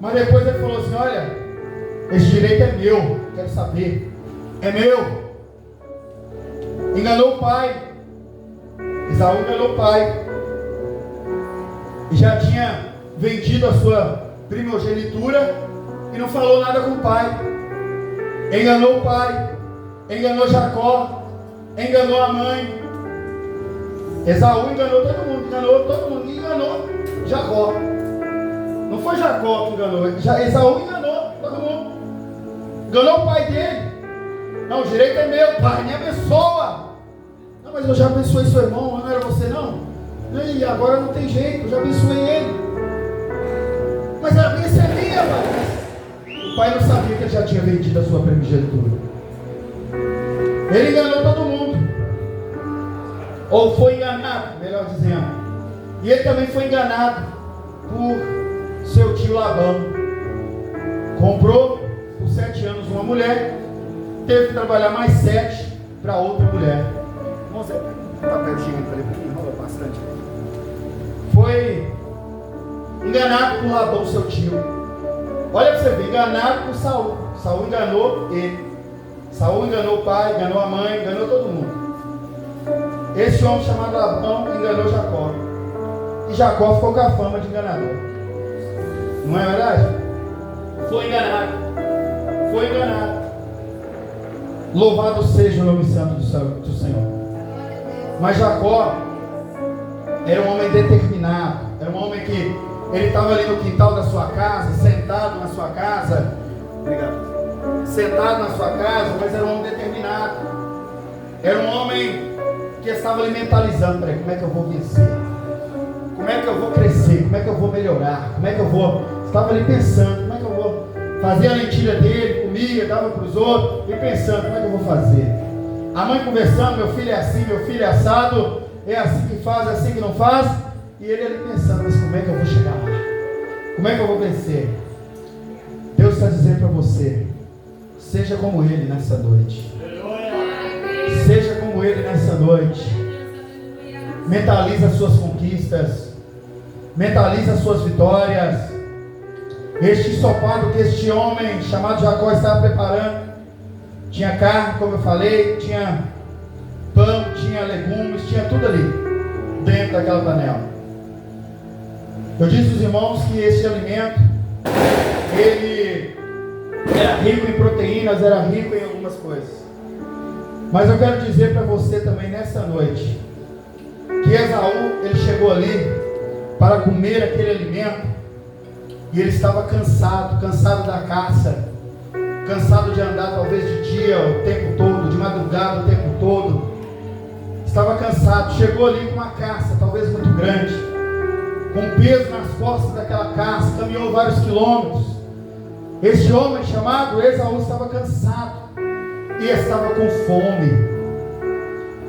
mas depois ele falou assim: olha, esse direito é meu, quero saber, é meu. Enganou o pai. Esaú enganou o pai, e já tinha vendido a sua primogenitura e não falou nada com o pai. Enganou o pai, enganou Jacó, enganou a mãe. Esaú enganou todo mundo, e enganou Jacó. Não foi Jacó que enganou, Esaú enganou todo mundo. Enganou o pai dele. Não, o direito é meu, pai, me abençoa. Não, mas eu já abençoei seu irmão, não era você não? E agora não tem jeito, eu já abençoei ele. Mas a bênção é minha, pai. O pai não sabia que ele já tinha vendido a sua primogenitura. Ele enganou todo mundo. Ou foi enganado, melhor dizendo. E ele também foi enganado por seu tio Labão. Comprou por 7 anos uma mulher, teve que trabalhar mais 7 para outra mulher. Vamos ver, papel higiênico ali, porque enrola bastante. Foi enganado por Labão, seu tio. Olha para você ver, enganado por Saul. Saul enganou ele. Saul enganou o pai, enganou a mãe, enganou todo mundo. Esse homem chamado Labão enganou Jacó. E Jacó ficou com a fama de enganador. Não é verdade? Foi enganado. Foi enganado. Louvado seja o nome santo do Senhor. Mas Jacó era um homem determinado. Era um homem que ele estava ali no quintal da sua casa, sentado na sua casa. Obrigado. Sentado na sua casa, mas era um homem determinado. Era um homem que estava ali mentalizando: peraí, como é que eu vou vencer? Como é que eu vou crescer? Como é que eu vou melhorar? Como é que eu vou... Estava ali pensando: como é que eu vou fazer a lentilha dele, comia, dava para os outros, e pensando: como é que eu vou fazer? A mãe conversando: meu filho é assim, meu filho é assado, é assim que faz, é assim que não faz. E ele ali pensando: mas como é que eu vou chegar lá? Como é que eu vou vencer? Deus está dizendo para você: seja como ele nessa noite. Seja como ele nessa noite. Mentalize as suas conquistas. Mentalize as suas vitórias. Este ensopado que este homem chamado Jacó estava preparando, tinha carne, como eu falei, tinha pão, tinha legumes, tinha tudo ali dentro daquela panela. Eu disse aos irmãos que esse alimento, ele era rico em proteínas, era rico em algumas coisas. Mas eu quero dizer para você também nessa noite, que Esaú, ele chegou ali para comer aquele alimento, e ele estava cansado da caça, cansado de andar talvez de dia o tempo todo, de madrugada o tempo todo, estava cansado, chegou ali com uma caça talvez muito grande, com peso nas costas daquela caça, caminhou vários quilômetros. Este homem chamado Esaú estava cansado e estava com fome.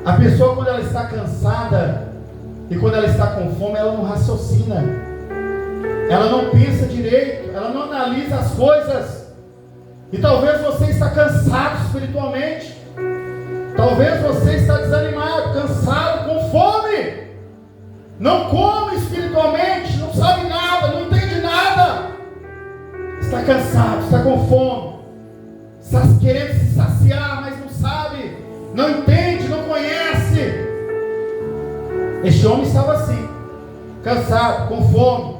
A pessoa, quando ela está cansada e quando ela está com fome, ela não raciocina, ela não pensa direito, ela não analisa as coisas. E talvez você está cansado espiritualmente, talvez você está desanimado, cansado, com fome, não come espiritualmente, não sabe nada, não entende nada, está cansado, está com fome, está querendo se saciar, mas não sabe, não entende, não conhece. Este homem estava assim, cansado, com fome,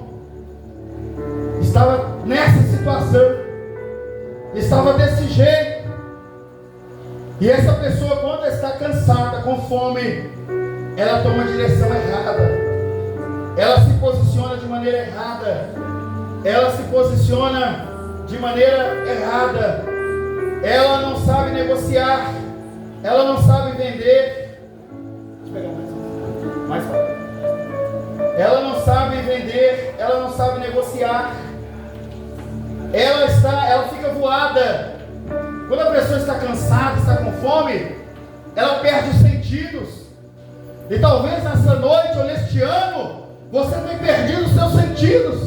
estava nessa situação, estava desse jeito. E essa pessoa, quando está cansada, com fome, ela toma a direção errada, ela se posiciona de maneira errada, ela se posiciona de maneira errada, ela não sabe negociar, ela não sabe vender. Deixa eu pegar mais fácil. Ela não sabe vender, ela não sabe negociar, ela fica voada. Quando a pessoa está cansada, está com fome, ela perde os sentidos. E talvez nessa noite ou neste ano, você tenha perdido os seus sentidos.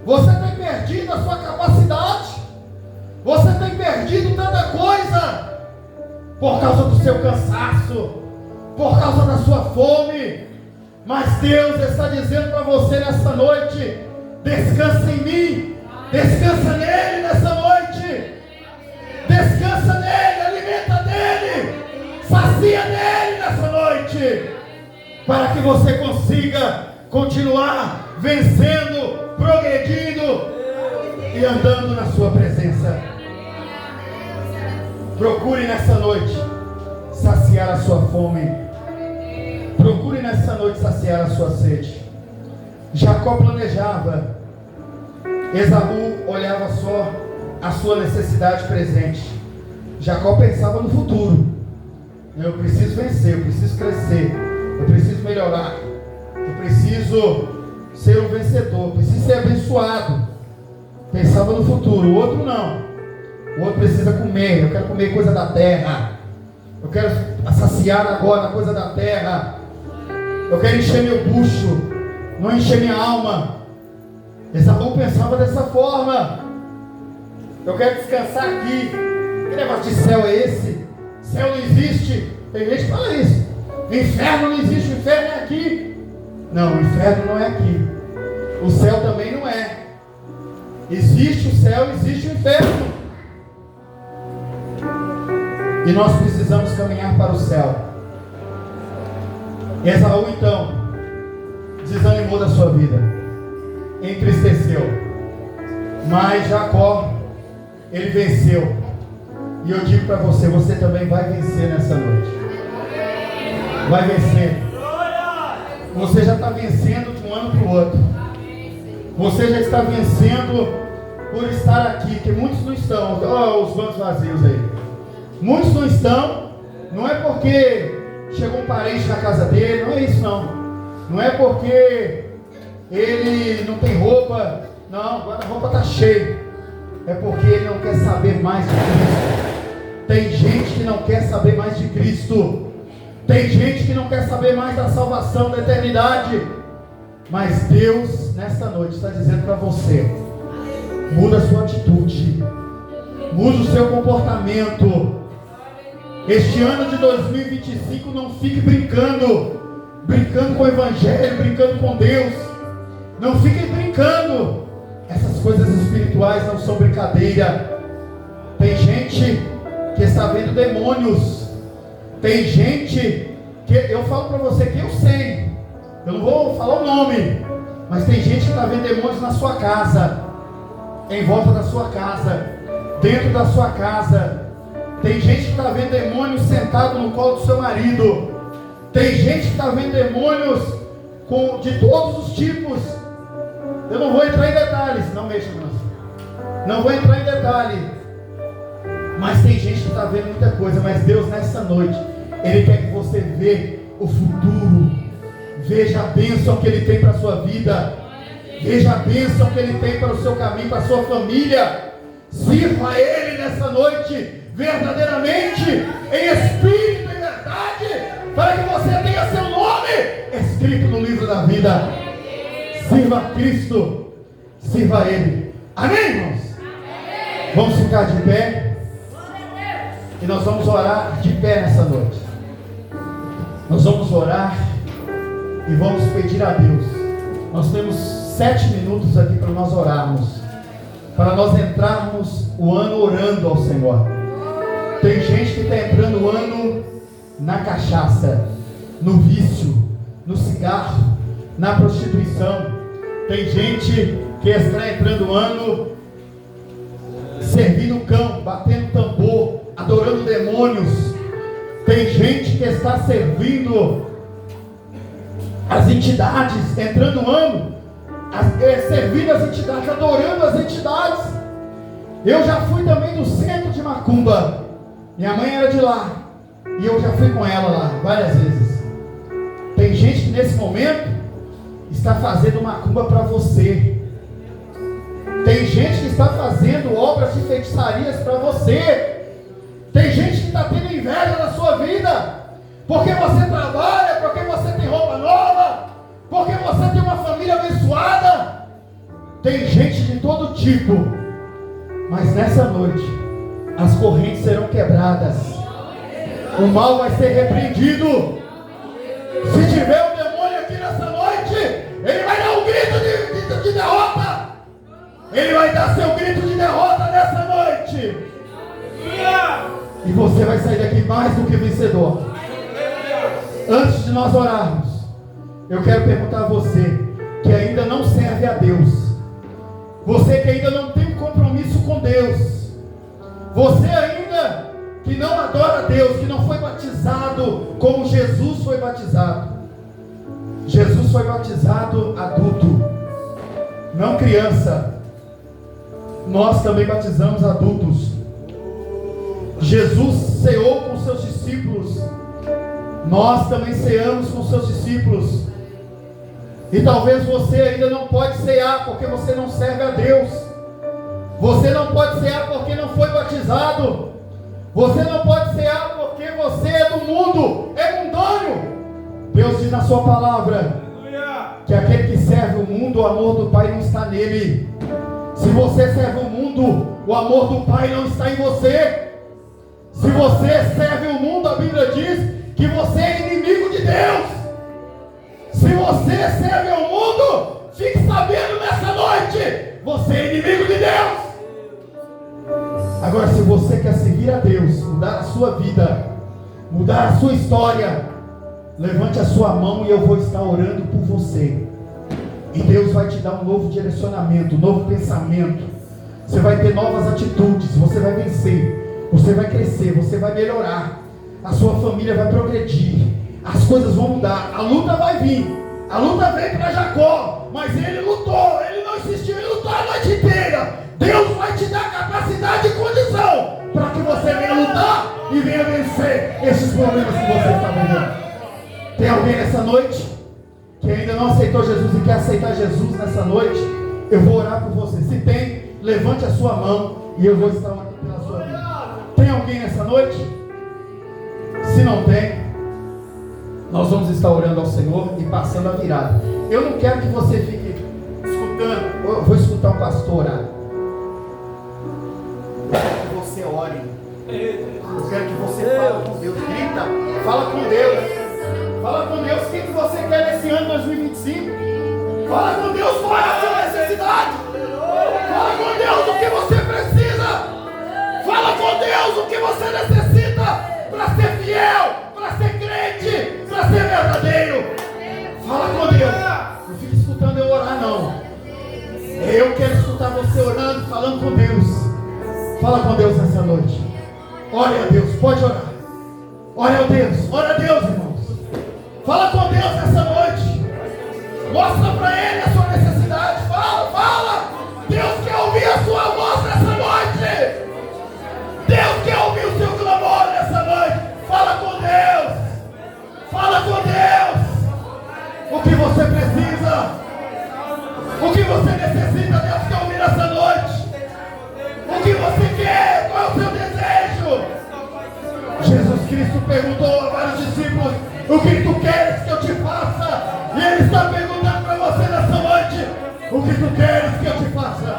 Você tem perdido a sua capacidade. Você tem perdido tanta coisa por causa do seu cansaço, por causa da sua fome. Mas Deus está dizendo para você nessa noite: descansa em mim, descansa nele nessa noite, descansa nele, alimenta nele, sacia nele nessa noite, para que você consiga continuar vencendo, progredindo e andando na sua presença. Procure nessa noite saciar a sua fome. Procure nessa noite saciar a sua sede. Jacó planejava, Esaú olhava só a sua necessidade presente. Jacó pensava no futuro. Eu preciso vencer, eu preciso crescer, eu preciso melhorar, eu preciso ser um vencedor, eu preciso ser abençoado. Pensava no futuro. O outro não. O outro precisa comer. Eu quero comer coisa da terra. Eu quero saciar agora a coisa da terra. Eu quero encher meu bucho, não encher minha alma. Esaú pensava dessa forma. Eu quero descansar aqui. Que negócio de céu é esse? Céu não existe. Tem gente que fala isso. Inferno não existe, o inferno é aqui. Não, o inferno não é aqui. O céu também não é. Existe o céu, existe o inferno. E nós precisamos caminhar para o céu. Esaú então desanimou da sua vida, entristeceu. Mas Jacó, ele venceu. E eu digo para você, você também vai vencer nessa noite. Vai vencer. Você já está vencendo de um ano para o outro. Você já está vencendo por estar aqui, que muitos não estão. Olha os bancos vazios aí. Muitos não estão. Não é porque chegou um parente na casa dele, não é isso não. Não é porque ele não tem roupa. Não, agora a roupa está cheia. É porque ele não quer saber mais de Cristo. Tem gente que não quer saber mais de Cristo. Tem gente que não quer saber mais da salvação, da eternidade. Mas Deus, nessa noite, está dizendo para você: muda a sua atitude, muda o seu comportamento. Este ano de 2025, não fique brincando com o Evangelho, brincando com Deus. Não fiquem brincando. Essas coisas espirituais não são brincadeira. Tem gente que está vendo demônios. Tem gente que, eu falo para você que eu sei, eu não vou falar o nome, mas tem gente que está vendo demônios na sua casa, em volta da sua casa, dentro da sua casa. Tem gente que está vendo demônios sentado no colo do seu marido. Tem gente que está vendo demônios de todos os tipos. Eu não vou entrar em detalhes, não mexa com isso. Não vou entrar em detalhe. Mas tem gente que está vendo muita coisa. Mas Deus nessa noite, Ele quer que você veja o futuro. Veja a bênção que Ele tem para a sua vida. Veja a bênção que Ele tem para o seu caminho, para a sua família. Sirva a Ele nessa noite, verdadeiramente, em espírito e verdade, para que você tenha seu nome escrito no livro da vida. Sirva a Cristo, sirva a Ele. Amém, irmãos? Amém. Vamos ficar de pé e nós vamos orar de pé nessa noite. Nós vamos orar e vamos pedir a Deus. Nós temos 7 minutos aqui para nós orarmos, para nós entrarmos o ano orando ao Senhor. Tem gente que está entrando o ano na cachaça, no vício, no cigarro, na prostituição. Tem gente que está entrando o ano servindo cão, batendo tambor, adorando demônios. Tem gente que está servindo as entidades, entrando o ano servindo as entidades, adorando as entidades. Eu já fui também do centro de Macumba. Minha mãe era de lá e eu já fui com ela lá várias vezes. Tem gente que nesse momento está fazendo macumba para você. Tem gente que está fazendo obras de feitiçarias para você. Tem gente que está tendo inveja da sua vida, porque você trabalha, porque você tem roupa nova, porque você tem uma família abençoada. Tem gente de todo tipo, mas nessa noite as correntes serão quebradas, o mal vai ser repreendido. Se tiver um demônio aqui nessa noite, ele vai dar um grito de derrota. Ele vai dar seu grito de derrota nessa noite. E você vai sair daqui mais do que vencedor. Antes de nós orarmos, eu quero perguntar a você que ainda não serve a Deus, você que ainda não tem um compromisso com Deus, você ainda que não adora a Deus, que não foi batizado como Jesus foi batizado. Jesus foi batizado adulto, não criança. Nós também batizamos adultos. Jesus ceou com seus discípulos, nós também ceamos com seus discípulos. E talvez você ainda não pode cear porque você não serve a Deus. Você não pode cear porque não foi batizado. Você não pode cear porque você é do mundo, é mundano. Deus diz na sua palavra que aquele que serve o mundo, o amor do Pai não está nele. Se você serve o mundo, o amor do Pai não está em você. Se você serve o mundo, a Bíblia diz que você é inimigo de Deus. Se você serve ao mundo, fique sabendo nessa noite, você é inimigo de Deus. Agora, se você quer seguir a Deus, mudar a sua vida, mudar a sua história, levante a sua mão e eu vou estar orando por você. E Deus vai te dar um novo direcionamento, um novo pensamento. Você vai ter novas atitudes, você vai vencer. Você vai crescer, você vai melhorar. A sua família vai progredir. As coisas vão mudar. A luta vai vir. A luta veio para Jacó, mas ele lutou, ele não insistiu em lutar a noite inteira. Deus vai te dar capacidade e condição para que você venha lutar e venha vencer esses problemas que você está vivendo. Tem alguém nessa noite que ainda não aceitou Jesus e quer aceitar Jesus nessa noite? Eu vou orar por você. Se tem, levante a sua mão e eu vou estar orando pela sua vida. Tem alguém nessa noite? Se não tem, nós vamos estar orando ao Senhor e passando a virada. Eu não quero que você fique escutando. Eu vou escutar o pastor orar. Eu quero que você ore. Eu quero que você fale com Deus. Grita, fala com Deus. Fala com Deus o que você quer nesse ano 2025. Fala com Deus qual é a sua necessidade. Fala com Deus o que você precisa. Fala com Deus o que você necessita para ser fiel, para ser crente, para ser verdadeiro. Fala com Deus. Não fique escutando eu orar, não. Eu quero escutar você orando, falando com Deus. Fala com Deus nessa noite. Ore a Deus, pode orar. Ore a Deus, ore a Deus, irmãos. Fala com Deus nessa noite. Mostra para Ele a sua necessidade. Fala, fala. Deus quer ouvir a sua voz nessa noite. Deus quer ouvir o seu clamor nessa noite. Fala com Deus. Fala com Deus. O que você precisa, o que você necessita, Deus quer ouvir nessa noite. O que você quer, qual é o seu desejo? Jesus Cristo perguntou a vários discípulos: o que tu queres que eu te faça? E Ele está perguntando para você nessa noite: o que tu queres que eu te faça?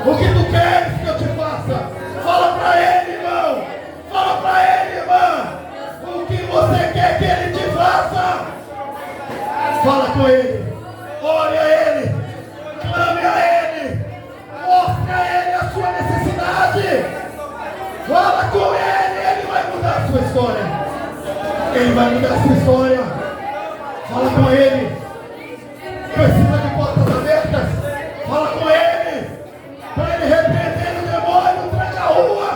O que tu queres que eu te faça? Fala para Ele, irmão. Fala para Ele, irmã. O que você quer que Ele te faça? Fala com Ele. Ore a Ele. Clame a Ele. Mostre a Ele a sua necessidade. Fala com Ele. Ele vai mudar a sua história. Ele vai mudar a sua história. Fala com Ele. Precisa de portas abertas. Fala com Ele. Para Ele repreender o demônio, tranca a rua.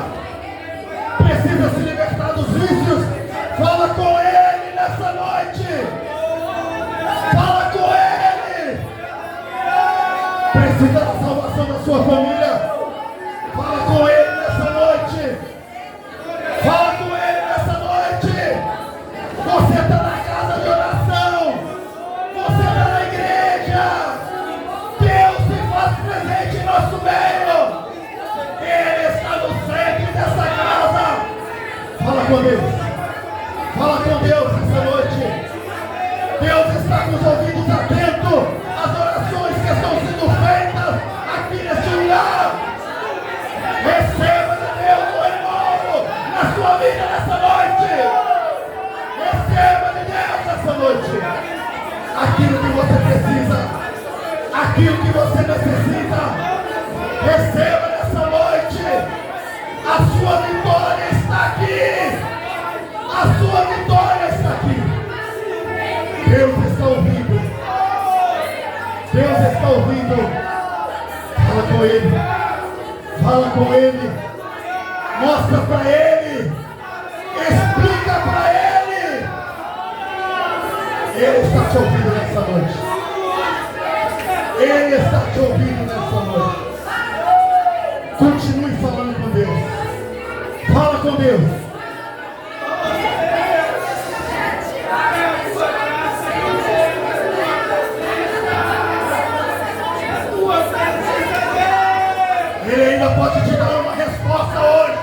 Precisa se libertar dos vícios. Fala com Ele nessa noite. Fala com Ele. Precisa da salvação da sua família. Fala com Ele nessa noite. Fala com Ele nessa noite. Você está na casa de oração. Você está na igreja. Deus se faz presente em nosso meio. com Deus. Fala com Deus essa noite. Deus está com os ouvidos atentos às orações que estão sendo feitas aqui neste lugar. Receba de Deus o renovo na sua vida nessa noite. Receba de Deus essa noite aquilo que você precisa, aquilo que você necessita. Receba nessa noite. A sua vitória está aqui. A sua vitória está aqui. Deus está ouvindo. Deus está ouvindo. Fala com Ele. Fala com Ele. Mostra para Ele. Explica para Ele. Ele está te ouvindo nessa noite. Ele está te ouvindo nessa noite. Continue falando com Deus. Fala com Deus. Ele ainda pode te dar uma resposta hoje.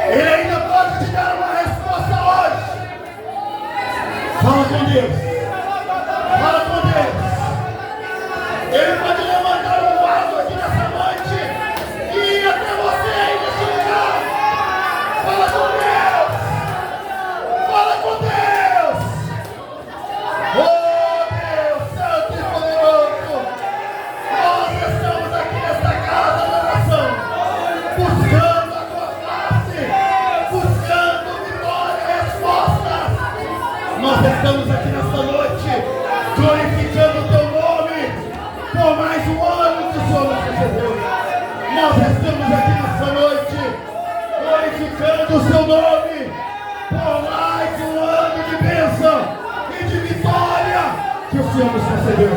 Ele ainda pode te dar uma resposta hoje. Fala com Deus. Fala com Deus. Ele pode levantar um vaso aqui nessa noite e ir até você aí nesse lugar. Fala com Deus. Fala com Deus. Oh Deus Santo e Poderoso. Nós estamos aqui nesta casa da oração, buscando a tua face, buscando vitória e resposta. Nós estamos aqui nesta noite, glorificando o teu nome, por mais um ano que o Senhor nos concedeu. Nós estamos aqui nesta noite, glorificando o seu nome, por mais um ano de bênção e de vitória que o Senhor nos concedeu.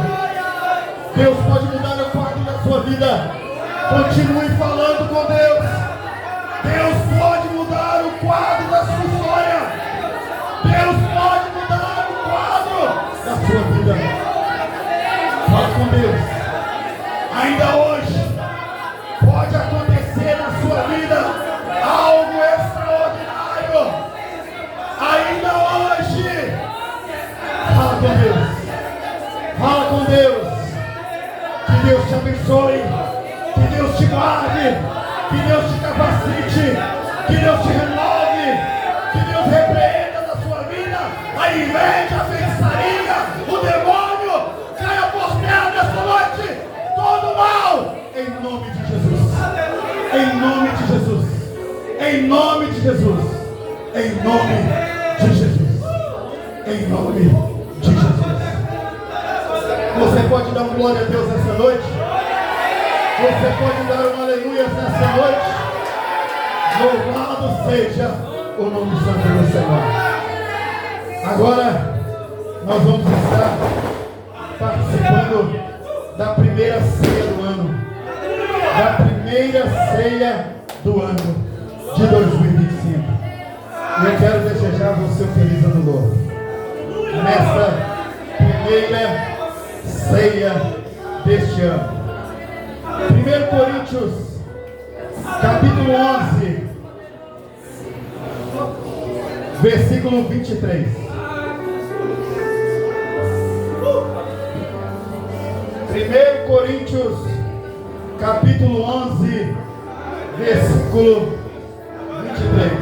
Deus pode mudar o quadro da sua vida. Continue falando com Deus. Deus pode mudar o quadro da sua história. Deus pode mudar o quadro da sua vida. Fala com Deus. Ainda hoje pode acontecer na sua vida algo extraordinário. Ainda hoje. Fala com Deus. Fala com Deus. Que Deus te abençoe, que Deus te guarde, que Deus te capacite, que Deus te renove, que Deus repreenda da sua vida a inveja, a feitiçaria, o demônio, caia por terra nessa noite, todo mal, em nome de Jesus, em nome de Jesus, em nome de Jesus, em nome de Jesus, em nome de Jesus. Você pode dar um glória a Deus nessa noite? Você pode dar um aleluia nessa noite? Louvado seja o nome santo do Senhor. Agora, nós vamos estar participando da primeira ceia do ano. Da primeira ceia do ano de 2025. E eu quero desejar a você um feliz ano novo. Nessa primeira ceia deste ano. 1 Coríntios capítulo 11 versículo 23. 1 Coríntios capítulo 11 versículo 23.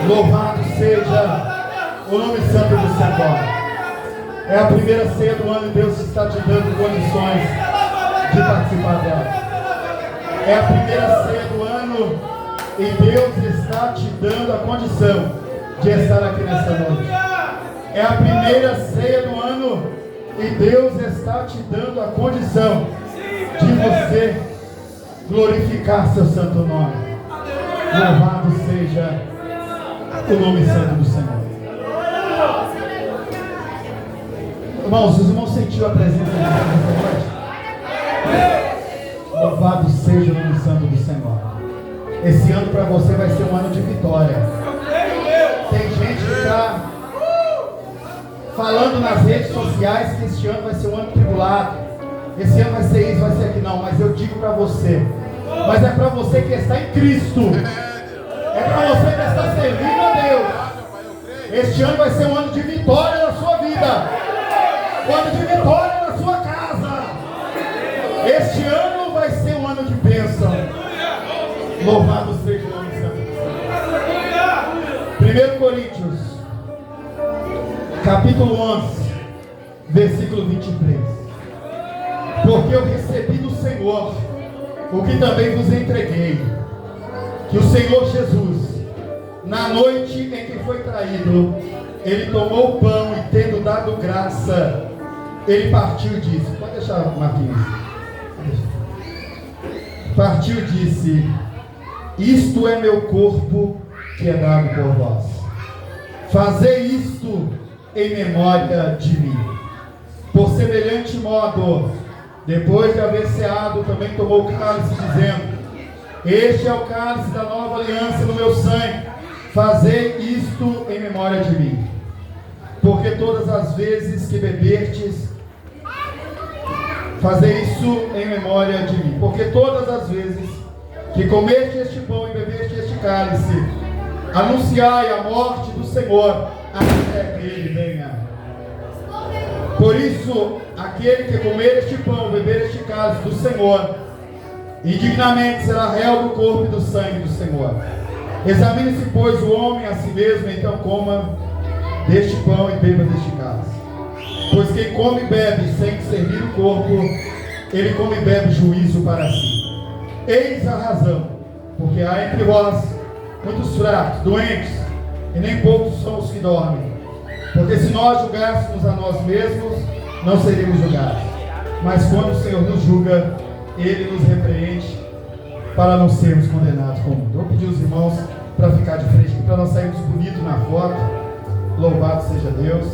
Louvado seja o nome santo do Senhor. É a primeira ceia do ano e Deus está te dando condições de participar dela. É a primeira ceia do ano e Deus está te dando a condição de estar aqui nessa noite. É a primeira ceia do ano e Deus está te dando a condição de você glorificar seu santo nome. Louvado seja o nome santo do Senhor. Irmãos, os irmãos sentiram a presença de Deus nessa noite? Louvado seja o nome santo do Senhor. Esse ano para você vai ser um ano de vitória. Tem gente que está falando nas redes sociais que esse ano vai ser um ano tribulado. Esse ano vai ser isso, vai ser aquilo. Não, mas eu digo para você mas é para você que está em Cristo. É para você que está servindo a Deus. Este ano vai ser um ano de vitória na sua vida, um ano de vitória na sua casa. Este ano vai ser um ano de bênção. Louvado seja o nome do Senhor. 1 Coríntios, capítulo 11, versículo 23. Porque eu recebi do Senhor o que também vos entreguei, que o Senhor Jesus, na noite em que foi traído, ele tomou o pão e, tendo dado graça, ele partiu e disse, pode deixar, Marquinhos, partiu e disse, isto é meu corpo que é dado por vós, fazei isto em memória de mim. Por semelhante modo, depois de haver ceado, também tomou o cálice, dizendo, este é o cálice da nova aliança no meu sangue, fazei isto em memória de mim. Porque todas as vezes que beberdes, fazei isso em memória de mim. Porque todas as vezes que comeste este pão e bebeste este cálice, anunciai a morte do Senhor, até que ele venha. Por isso, aquele que comer este pão e beber este cálice do Senhor, indignamente será réu do corpo e do sangue do Senhor. Examine-se, pois, o homem a si mesmo, então coma deste pão e beba deste cálice. Pois quem come e bebe sem servir o corpo, ele come e bebe juízo para si. Eis a razão, porque há entre vós muitos fracos, doentes, e nem poucos são os que dormem. Porque se nós julgássemos a nós mesmos, não seríamos julgados. Mas quando o Senhor nos julga, Ele nos repreende para não sermos condenados com o mundo. Eu pedi os irmãos para ficar de frente, para nós sairmos bonitos na foto. Louvado seja Deus.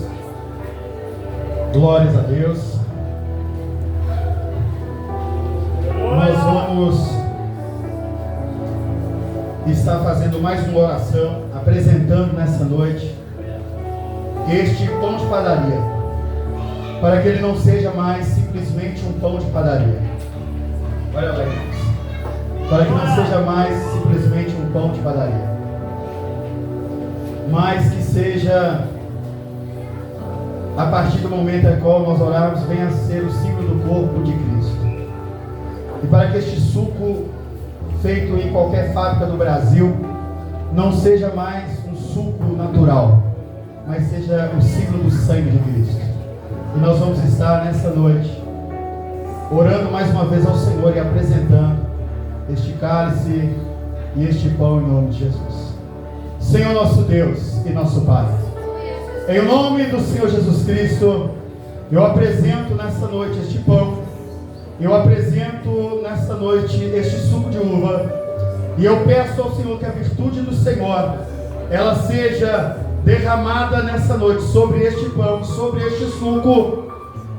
Glórias a Deus. Nós vamos estar fazendo mais uma oração, apresentando nessa noite este pão de padaria, para que ele não seja mais simplesmente um pão de padaria. Olha lá, irmãos. Para que não seja mais simplesmente um pão de padaria, mas que seja, a partir do momento em qual nós orarmos, venha a ser o símbolo do corpo de Cristo. E para que este suco feito em qualquer fábrica do Brasil não seja mais um suco natural, mas seja o símbolo do sangue de Cristo. E nós vamos estar nessa noite orando mais uma vez ao Senhor e apresentando este cálice e este pão em nome de Jesus. Senhor nosso Deus e nosso Pai, em nome do Senhor Jesus Cristo, eu apresento nessa noite este pão, eu apresento nessa noite este suco de uva, e eu peço ao Senhor que a virtude do Senhor, ela seja derramada nessa noite sobre este pão, sobre este suco,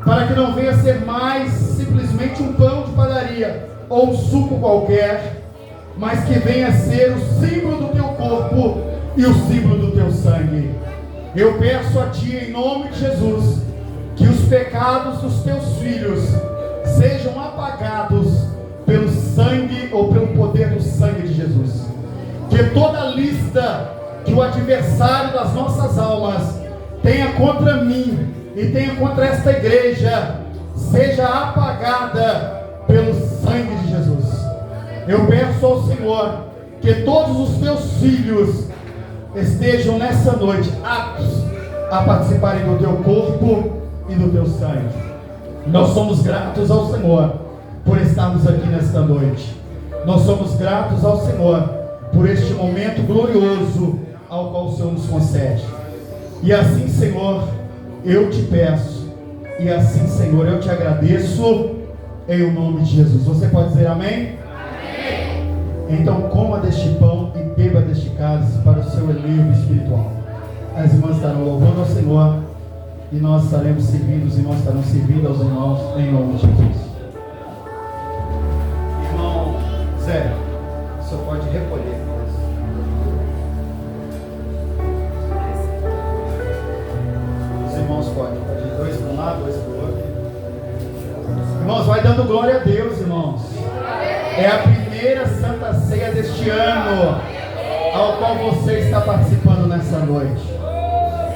para que não venha a ser mais simplesmente um pão de padaria ou um suco qualquer, mas que venha a ser o símbolo do teu corpo e o símbolo do teu sangue. Eu peço a Ti, em nome de Jesus, que os pecados dos teus filhos sejam apagados pelo sangue ou pelo poder do sangue de Jesus. Que toda lista que o adversário das nossas almas tenha contra mim e tenha contra esta igreja seja apagada pelo sangue de Jesus. Eu peço ao Senhor que todos os teus filhos estejam nessa noite aptos a participarem do teu corpo e do teu sangue. Nós somos gratos ao Senhor por estarmos aqui nesta noite. Nós somos gratos ao Senhor por este momento glorioso ao qual o Senhor nos concede. E assim, Senhor, eu te peço, e assim, Senhor, eu te agradeço em o nome de Jesus. Você pode dizer amém? Amém. Então coma deste pão e beba deste cálice para o seu elevo espiritual. As irmãs estarão louvando ao Senhor e nós estaremos servindo, os irmãos estarão servindo aos irmãos em nome de Jesus. Irmão Zé, o senhor pode recolher. Os irmãos podem ir dois para um lado, dois para o outro. Irmãos, vai dando glória a Deus, irmãos. É a primeira primeira Santa Ceia deste ano, ao qual você está participando nessa noite.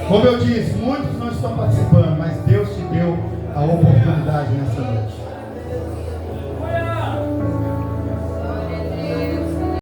Como eu disse, muitos não estão participando, mas Deus te deu a oportunidade nessa noite.